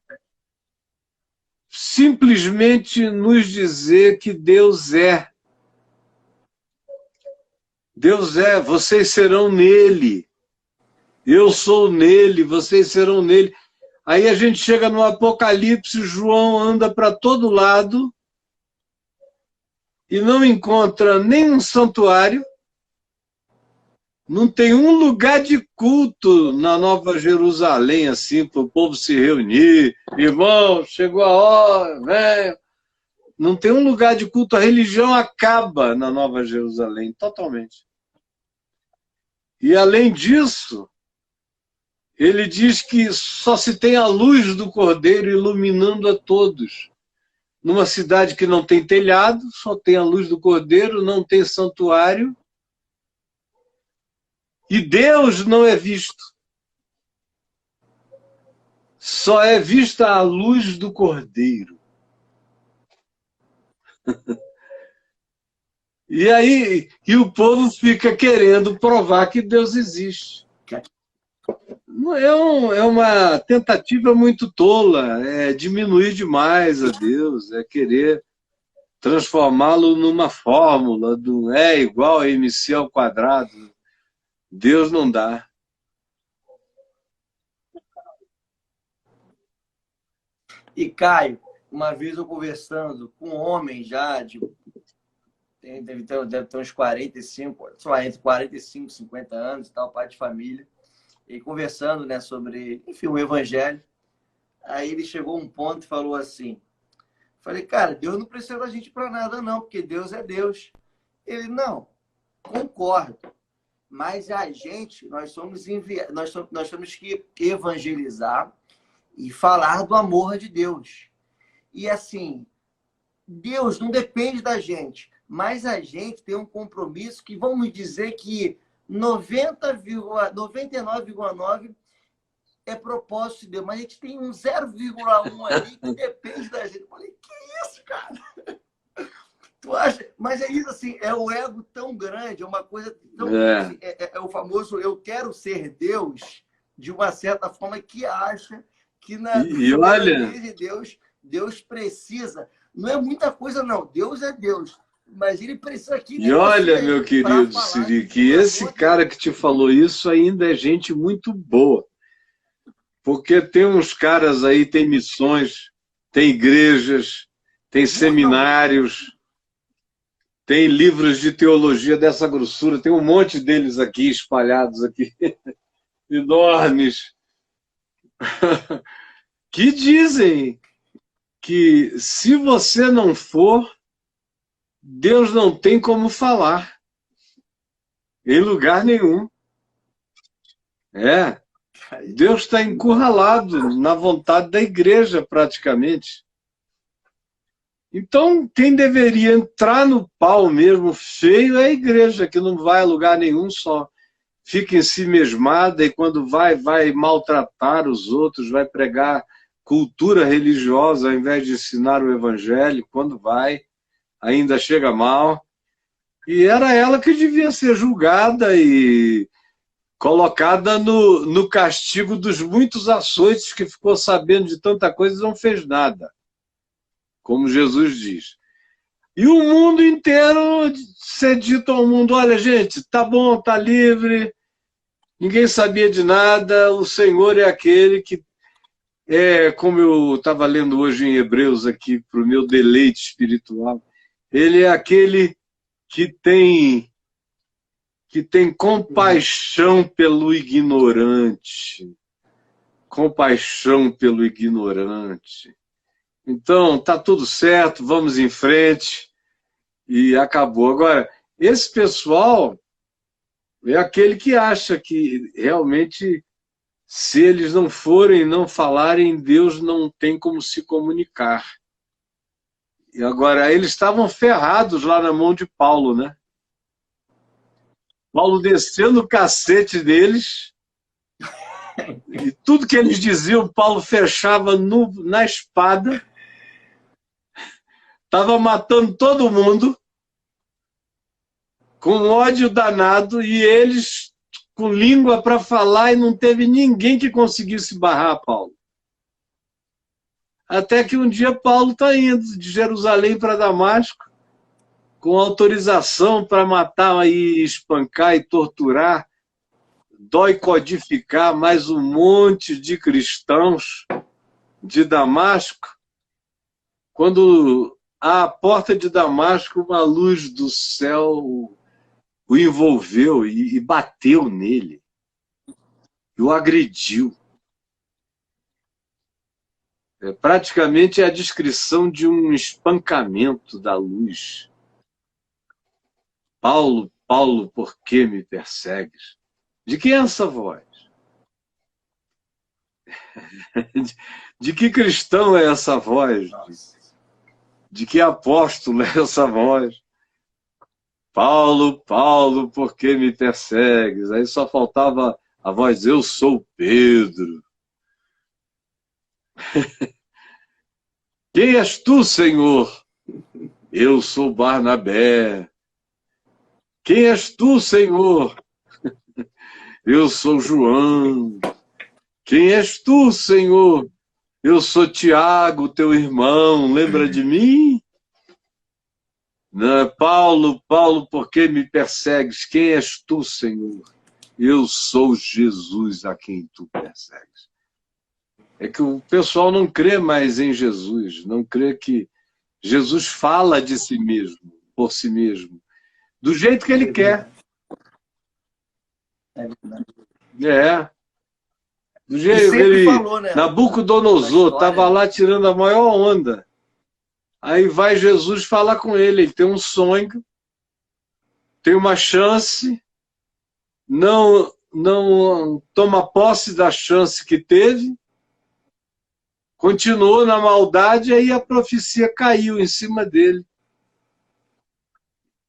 simplesmente nos dizer que Deus é. Deus é, vocês serão nele. Eu sou nele, vocês serão nele. Aí a gente chega no Apocalipse, João anda para todo lado e não encontra nenhum santuário, não tem um lugar de culto na Nova Jerusalém, assim, para o povo se reunir. Irmão, chegou a hora, velho. Não tem um lugar de culto, a religião acaba na Nova Jerusalém, totalmente. E além disso, ele diz que só se tem a luz do Cordeiro iluminando a todos. Numa cidade que não tem telhado, só tem a luz do Cordeiro, não tem santuário, e Deus não é visto. Só é vista a luz do Cordeiro. E aí, o povo fica querendo provar que Deus existe. É uma tentativa muito tola, é diminuir demais a Deus, é querer transformá-lo numa fórmula do E igual a MC ao quadrado. Deus não dá. E Caio, uma vez eu conversando com um homem já, deve ter uns 45, sei lá, entre 45 e 50 anos e tal, pai de família, e conversando, né, sobre, enfim, o evangelho. Aí ele chegou a um ponto e falou assim, falei, cara, Deus não precisa da gente para nada não, porque Deus é Deus. Ele, não, concordo, mas a gente, nós temos que evangelizar e falar do amor de Deus. E assim, Deus não depende da gente, mas a gente tem um compromisso que vamos dizer que 99,9 é propósito de Deus, mas a gente tem um 0,1 ali que depende da gente. Eu falei, que isso, cara? Tu acha? Mas é isso, assim, é o ego tão grande, é uma coisa tão... É o famoso eu quero ser Deus, de uma certa forma, que acha que na olha, de Deus precisa. Não é muita coisa, não. Deus é Deus. Mas ele precisa aqui... E olha, meu querido Siri, que esse cara que te falou isso ainda é gente muito boa. Porque tem uns caras aí, tem missões, tem igrejas, tem seminários, tem livros de teologia dessa grossura, tem um monte deles aqui, espalhados aqui, enormes, que dizem que se você não for, Deus não tem como falar, em lugar nenhum. Deus está encurralado na vontade da igreja, praticamente. Então, quem deveria entrar no pau mesmo feio é a igreja, que não vai a lugar nenhum, só fica em si mesmada, e quando vai maltratar os outros, vai pregar cultura religiosa ao invés de ensinar o evangelho. Quando vai, ainda chega mal. E era ela que devia ser julgada e colocada no castigo dos muitos açoites, que ficou sabendo de tanta coisa e não fez nada, como Jesus diz. E o mundo inteiro ser dito ao mundo: olha, gente, tá bom, tá livre, ninguém sabia de nada, o Senhor é aquele que como eu estava lendo hoje em Hebreus aqui, para o meu deleite espiritual, ele é aquele que tem compaixão pelo ignorante. Compaixão pelo ignorante. Então, tá tudo certo, vamos em frente. E acabou. Agora, esse pessoal é aquele que acha que realmente, se eles não forem, não falarem, Deus não tem como se comunicar. E agora, eles estavam ferrados lá na mão de Paulo, né? Paulo descendo o cacete deles, e tudo que eles diziam, Paulo fechava na espada, estava matando todo mundo, com ódio danado, e eles com língua para falar, e não teve ninguém que conseguisse barrar Paulo. Até que um dia Paulo está indo de Jerusalém para Damasco, com autorização para matar, e espancar e torturar, codificar mais um monte de cristãos de Damasco. Quando à porta de Damasco, uma luz do céu o envolveu e bateu nele, e o agrediu. Praticamente é a descrição de um espancamento da luz. Paulo, Paulo, por que me persegues? De quem é essa voz? De que cristão é essa voz? De que apóstolo é essa voz? Paulo, Paulo, por que me persegues? Aí só faltava a voz: eu sou Pedro. Quem és tu, Senhor? Eu sou Barnabé. Quem és tu, Senhor? Eu sou João. Quem és tu, Senhor? Eu sou Tiago, teu irmão. Lembra de mim? Não, Paulo, Paulo, por que me persegues? Quem és tu, Senhor? Eu sou Jesus a quem tu persegues. É que o pessoal não crê mais em Jesus, não crê que Jesus fala de si mesmo, por si mesmo, do jeito que ele quer. É. Do jeito que ele falou, né? Nabucodonosor estava lá tirando a maior onda. Aí vai Jesus falar com ele. Ele tem um sonho, tem uma chance, não toma posse da chance que teve, continuou na maldade, aí a profecia caiu em cima dele.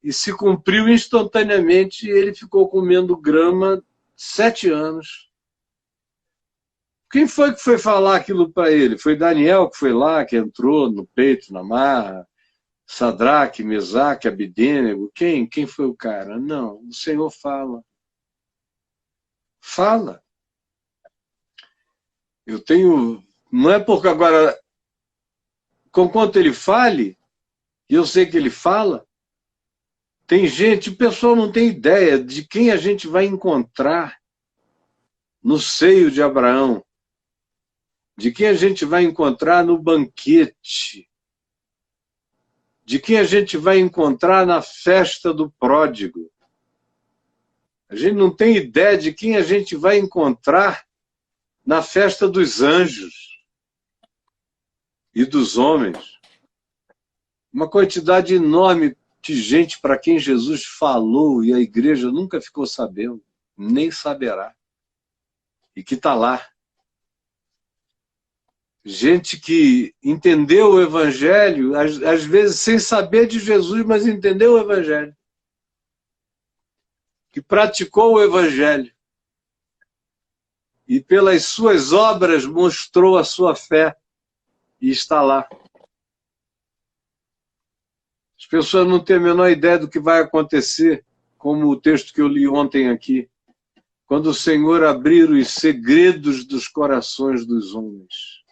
E se cumpriu instantaneamente, e ele ficou comendo grama 7 anos. Quem foi que foi falar aquilo para ele? Foi Daniel que foi lá, que entrou no peito, na marra? Sadraque, Mesaque, Abidênego? Quem foi o cara? Não, o Senhor fala. Fala. Eu tenho... Não é porque agora, conquanto ele fale, e eu sei que ele fala, tem gente, o pessoal não tem ideia de quem a gente vai encontrar no seio de Abraão, de quem a gente vai encontrar no banquete, de quem a gente vai encontrar na festa do pródigo. A gente não tem ideia de quem a gente vai encontrar na festa dos anjos e dos homens. Uma quantidade enorme de gente para quem Jesus falou e a igreja nunca ficou sabendo, nem saberá. E que está lá. Gente que entendeu o Evangelho, às vezes sem saber de Jesus, mas entendeu o Evangelho. Que praticou o Evangelho. E pelas suas obras mostrou a sua fé. E está lá. As pessoas não têm a menor ideia do que vai acontecer, como o texto que eu li ontem aqui. Quando o Senhor abrir os segredos dos corações dos homens.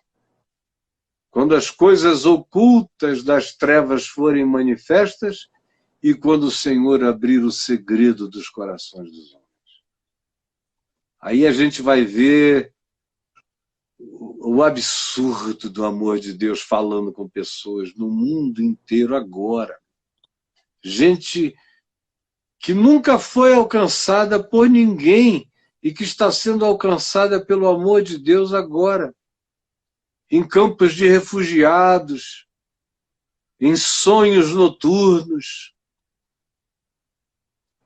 Quando as coisas ocultas das trevas forem manifestas e quando o Senhor abrir o segredo dos corações dos homens. Aí a gente vai ver o absurdo do amor de Deus falando com pessoas no mundo inteiro agora. Gente que nunca foi alcançada por ninguém e que está sendo alcançada pelo amor de Deus agora. Em campos de refugiados, em sonhos noturnos,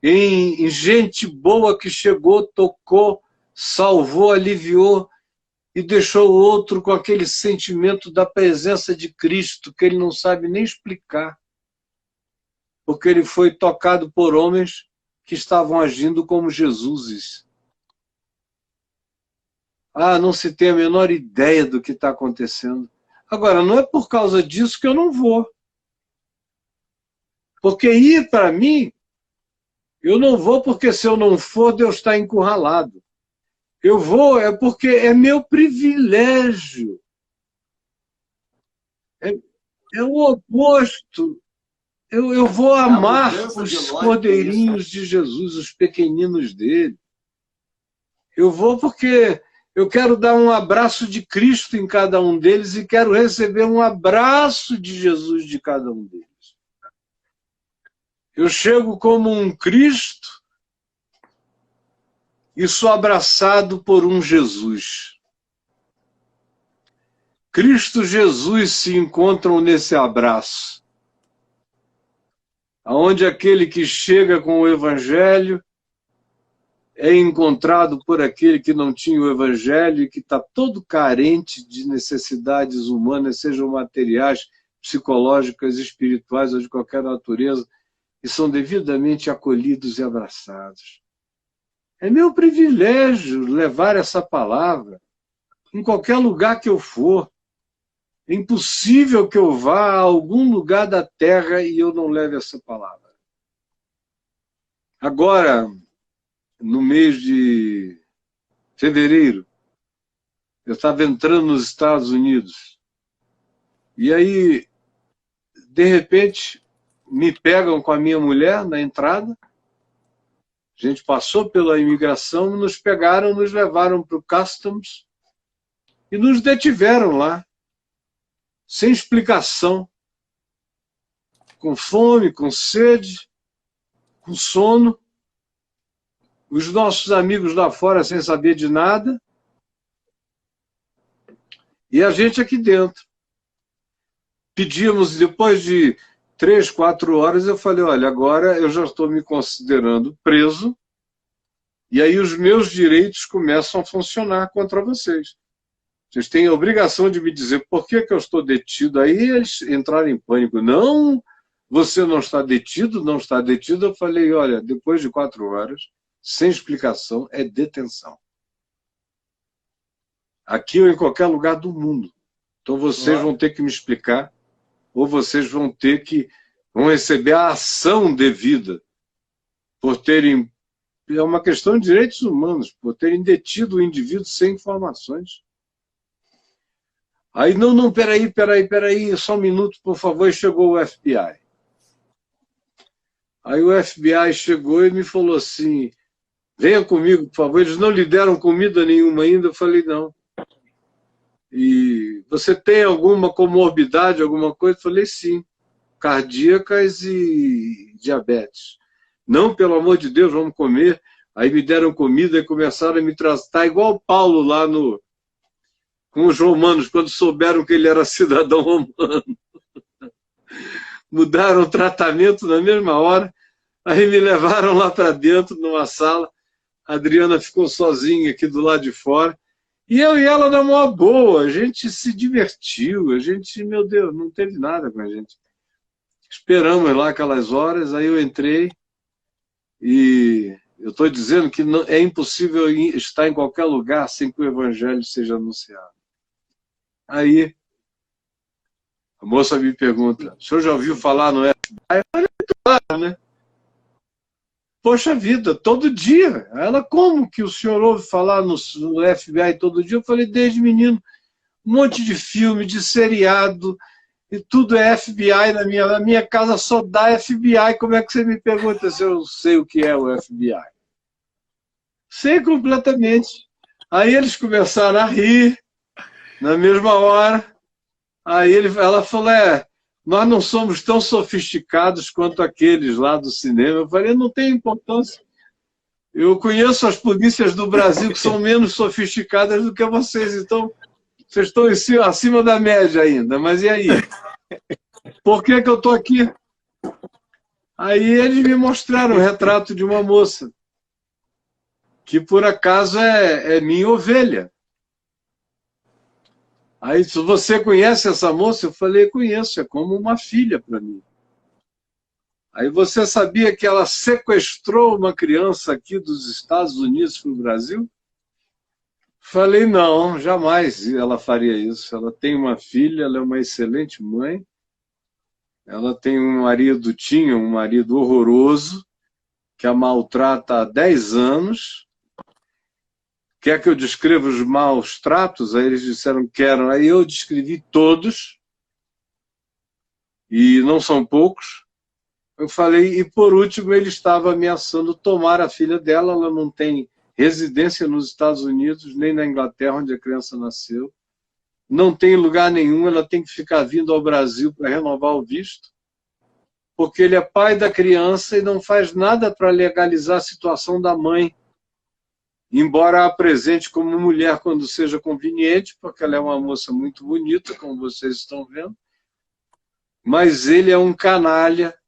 em gente boa que chegou, tocou, salvou, aliviou e deixou o outro com aquele sentimento da presença de Cristo que ele não sabe nem explicar, porque ele foi tocado por homens que estavam agindo como Jesuses. Não se tem a menor ideia do que está acontecendo. Agora, não é por causa disso que eu não vou. Porque ir para mim, eu não vou porque se eu não for, Deus está encurralado. Eu vou porque é meu privilégio. É o oposto. Eu vou amar os cordeirinhos de Jesus, os pequeninos dele. Eu vou porque eu quero dar um abraço de Cristo em cada um deles e quero receber um abraço de Jesus de cada um deles. Eu chego como um Cristo e sou abraçado por um Jesus. Cristo e Jesus se encontram nesse abraço, onde aquele que chega com o Evangelho é encontrado por aquele que não tinha o Evangelho e que está todo carente de necessidades humanas, sejam materiais, psicológicas, espirituais ou de qualquer natureza, e são devidamente acolhidos e abraçados. É meu privilégio levar essa palavra em qualquer lugar que eu for. É impossível que eu vá a algum lugar da terra e eu não leve essa palavra. Agora, no mês de fevereiro, eu estava entrando nos Estados Unidos. E aí, de repente, me pegam com a minha mulher na entrada. A gente passou pela imigração, nos pegaram, nos levaram para o Customs e nos detiveram lá, sem explicação, com fome, com sede, com sono. Os nossos amigos lá fora sem saber de nada. E a gente aqui dentro. Pedíamos, depois de 3, 4 horas, eu falei, olha, agora eu já estou me considerando preso e aí os meus direitos começam a funcionar contra vocês. Vocês têm a obrigação de me dizer por que eu estou detido. Aí eles entraram em pânico. Não, você não está detido, não está detido. Eu falei, olha, depois de 4 horas, sem explicação, é detenção. Aqui ou em qualquer lugar do mundo. Então vocês vão ter que me explicar, ou vocês vão receber a ação devida por terem, é uma questão de direitos humanos, por terem detido o indivíduo sem informações. Aí, não, peraí, só um minuto, por favor, e chegou o FBI. Aí o FBI chegou e me falou assim, venha comigo, por favor, eles não lhe deram comida nenhuma ainda. Eu falei, não. E você tem alguma comorbidade, alguma coisa? Eu falei, sim, cardíacas e diabetes. Não, pelo amor de Deus, vamos comer. Aí me deram comida e começaram a me tratar igual Paulo lá com os romanos, quando souberam que ele era cidadão romano. Mudaram o tratamento na mesma hora, aí me levaram lá para dentro, numa sala. A Adriana ficou sozinha aqui do lado de fora. E eu e ela na maior boa, a gente se divertiu, a gente, meu Deus, não teve nada com a gente. Esperamos lá aquelas horas, aí eu entrei e eu estou dizendo que é impossível estar em qualquer lugar sem que o Evangelho seja anunciado. Aí A moça me pergunta, o senhor já ouviu falar no FBI? Eu falei, claro, né? Poxa vida, todo dia. Ela, como que o senhor ouve falar no FBI todo dia? Eu falei, desde menino, um monte de filme, de seriado, e tudo é FBI na minha casa só dá FBI. Como é que você me pergunta se eu sei o que é o FBI? Sei completamente. Aí eles começaram a rir na mesma hora. Aí ela falou, nós não somos tão sofisticados quanto aqueles lá do cinema. Eu falei, não tem importância. Eu conheço as polícias do Brasil que são menos sofisticadas do que vocês, então vocês estão acima da média ainda. Mas e aí? Por que eu estou aqui? Aí eles me mostraram o retrato de uma moça, que por acaso é minha ovelha. Aí, se você conhece essa moça? Eu falei, conheço, é como uma filha para mim. Aí você sabia que ela sequestrou uma criança aqui dos Estados Unidos para o Brasil? Falei, não, jamais ela faria isso. Ela tem uma filha, ela é uma excelente mãe. Ela tem tinha um marido horroroso, que a maltrata há 10 anos. Quer que eu descreva os maus tratos? Aí eles disseram que quero. Aí eu descrevi todos, e não são poucos. Eu falei, e por último ele estava ameaçando tomar a filha dela. Ela não tem residência nos Estados Unidos, nem na Inglaterra, onde a criança nasceu. Não tem lugar nenhum, ela tem que ficar vindo ao Brasil para renovar o visto, porque ele é pai da criança e não faz nada para legalizar a situação da mãe, embora a apresente como mulher quando seja conveniente, porque ela é uma moça muito bonita, como vocês estão vendo, mas ele é um canalha,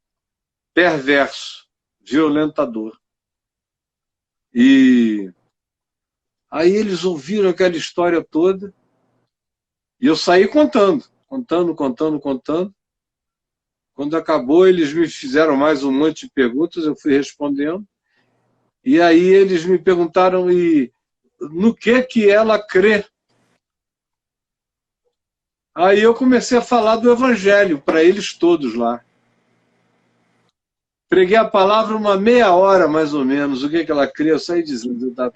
perverso, violentador. E aí eles ouviram aquela história toda, e eu saí contando. Quando acabou, eles me fizeram mais um monte de perguntas, eu fui respondendo. E aí eles me perguntaram no que ela crê. Aí eu comecei a falar do Evangelho para eles todos lá. Preguei a palavra uma meia hora, mais ou menos. O que ela crê? Eu saí dizendo, tá.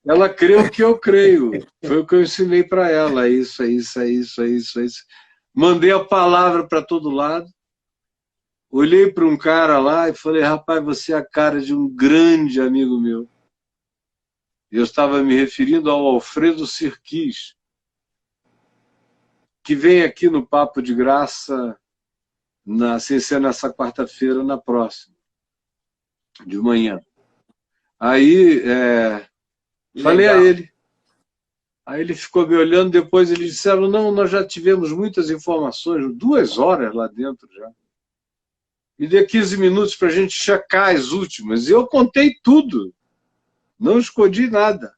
Ela crê o que eu creio. Foi o que eu ensinei para ela. Isso. Mandei a palavra para todo lado. Olhei para um cara lá e falei, rapaz, você é a cara de um grande amigo meu. Eu estava me referindo ao Alfredo Sirquis, que vem aqui no Papo de Graça, sem ser nessa quarta-feira, na próxima, de manhã. Aí, falei a ele. Aí ele ficou me olhando, depois eles disseram, não, nós já tivemos muitas informações, 2 horas lá dentro já. Me dê 15 minutos para a gente checar as últimas. E eu contei tudo. Não escondi nada.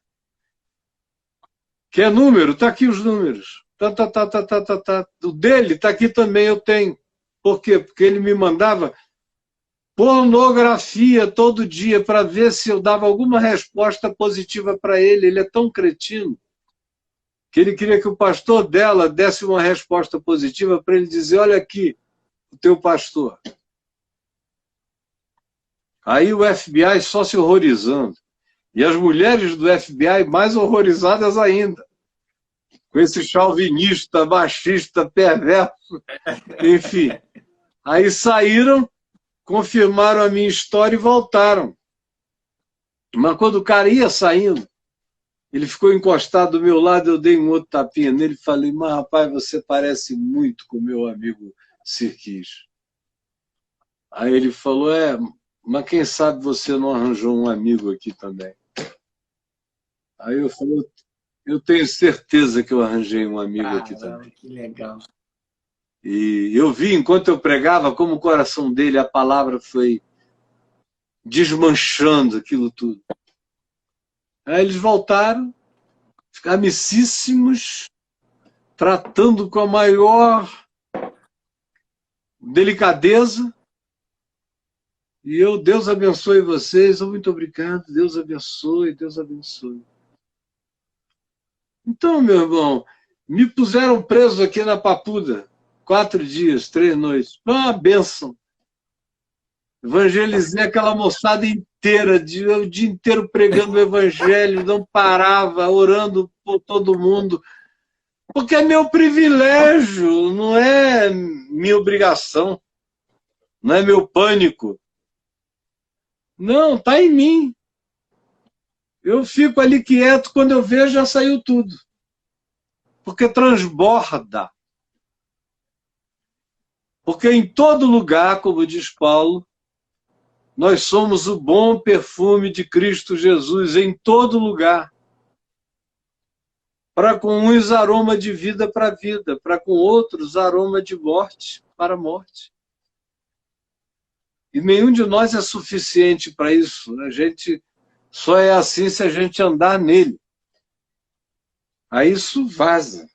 Quer número? Está aqui os números. O dele está aqui também, eu tenho. Por quê? Porque ele me mandava pornografia todo dia para ver se eu dava alguma resposta positiva para ele. Ele é tão cretino que ele queria que o pastor dela desse uma resposta positiva para ele dizer, olha aqui, o teu pastor. Aí o FBI só se horrorizando. E as mulheres do FBI mais horrorizadas ainda. Com esse chauvinista, machista, perverso. Enfim. Aí saíram, confirmaram a minha história e voltaram. Mas quando o cara ia saindo, ele ficou encostado do meu lado, eu dei um outro tapinha nele e falei, mas rapaz, você parece muito com o meu amigo Sirquis. Aí ele falou, mas quem sabe você não arranjou um amigo aqui também. Aí eu falei, eu tenho certeza que eu arranjei um amigo aqui também. Que legal. E eu vi, enquanto eu pregava, como o coração dele, a palavra foi desmanchando aquilo tudo. Aí eles voltaram, amicíssimos, tratando com a maior delicadeza. E Deus abençoe vocês, muito obrigado, Deus abençoe, Deus abençoe. Então, meu irmão, Me puseram preso aqui na Papuda. 4 dias, 3 noites. Foi uma bênção. Evangelizei aquela moçada inteira, o dia inteiro pregando o evangelho, não parava, orando por todo mundo. Porque é meu privilégio, não é minha obrigação, não é meu pânico. Não, está em mim. Eu fico ali quieto, quando eu vejo já saiu tudo. Porque transborda. Porque em todo lugar, como diz Paulo, nós somos o bom perfume de Cristo Jesus, em todo lugar. Para com uns aroma de vida para a vida, para com outros aroma de morte para a morte. E nenhum de nós é suficiente para isso. A gente só é assim se a gente andar nele. Aí isso vaza,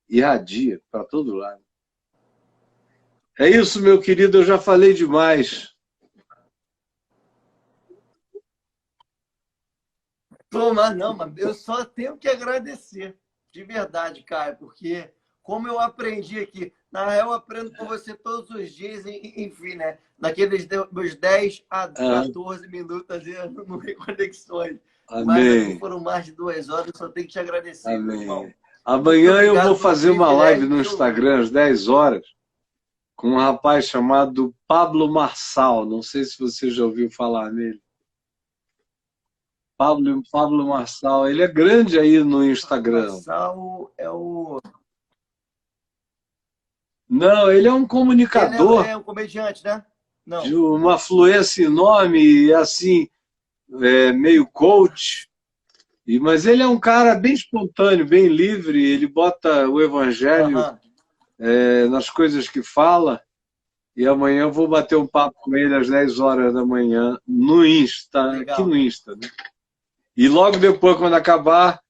irradia para todo lado. É isso, meu querido, eu já falei demais. Toma, não, mas eu só tenho que agradecer, de verdade, Caio, porque como eu aprendi aqui, na real eu aprendo com você todos os dias, enfim, né? Naqueles meus 10 a 14 minutos ali no Reconexões. Amém. Mas aqui foram mais de 2 horas, eu só tenho que te agradecer, Amém. meu irmão. Amanhã eu vou fazer uma live no Instagram às 10 horas com um rapaz chamado Pablo Marçal. Não sei se você já ouviu falar nele. Pablo Marçal, ele é grande aí no Instagram. Marçal é o... Não, ele é um comunicador. Ele é um comediante, né? Não. De uma fluência enorme, assim, meio coach. Mas ele é um cara bem espontâneo, bem livre. Ele bota o evangelho nas coisas que fala. E amanhã eu vou bater um papo com ele às 10 horas da manhã no Insta, Legal. aqui no Insta, né? E logo depois, quando acabar,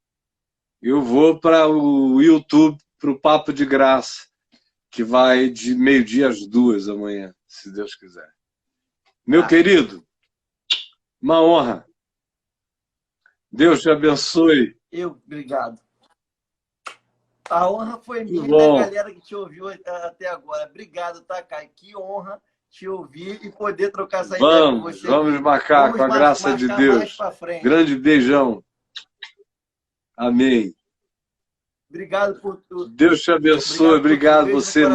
eu vou para o YouTube, para o Papo de Graça, que vai de 12h às 2h amanhã, se Deus quiser. Meu querido, uma honra. Deus te abençoe. Obrigado. A honra foi minha da galera que te ouviu até agora. Obrigado, tá, Caio? Que honra te ouvir e poder trocar essa ideia com você. Vamos marcar, com a graça de Deus. Grande beijão. Amém. Obrigado por tudo. Deus te abençoe. Obrigado você,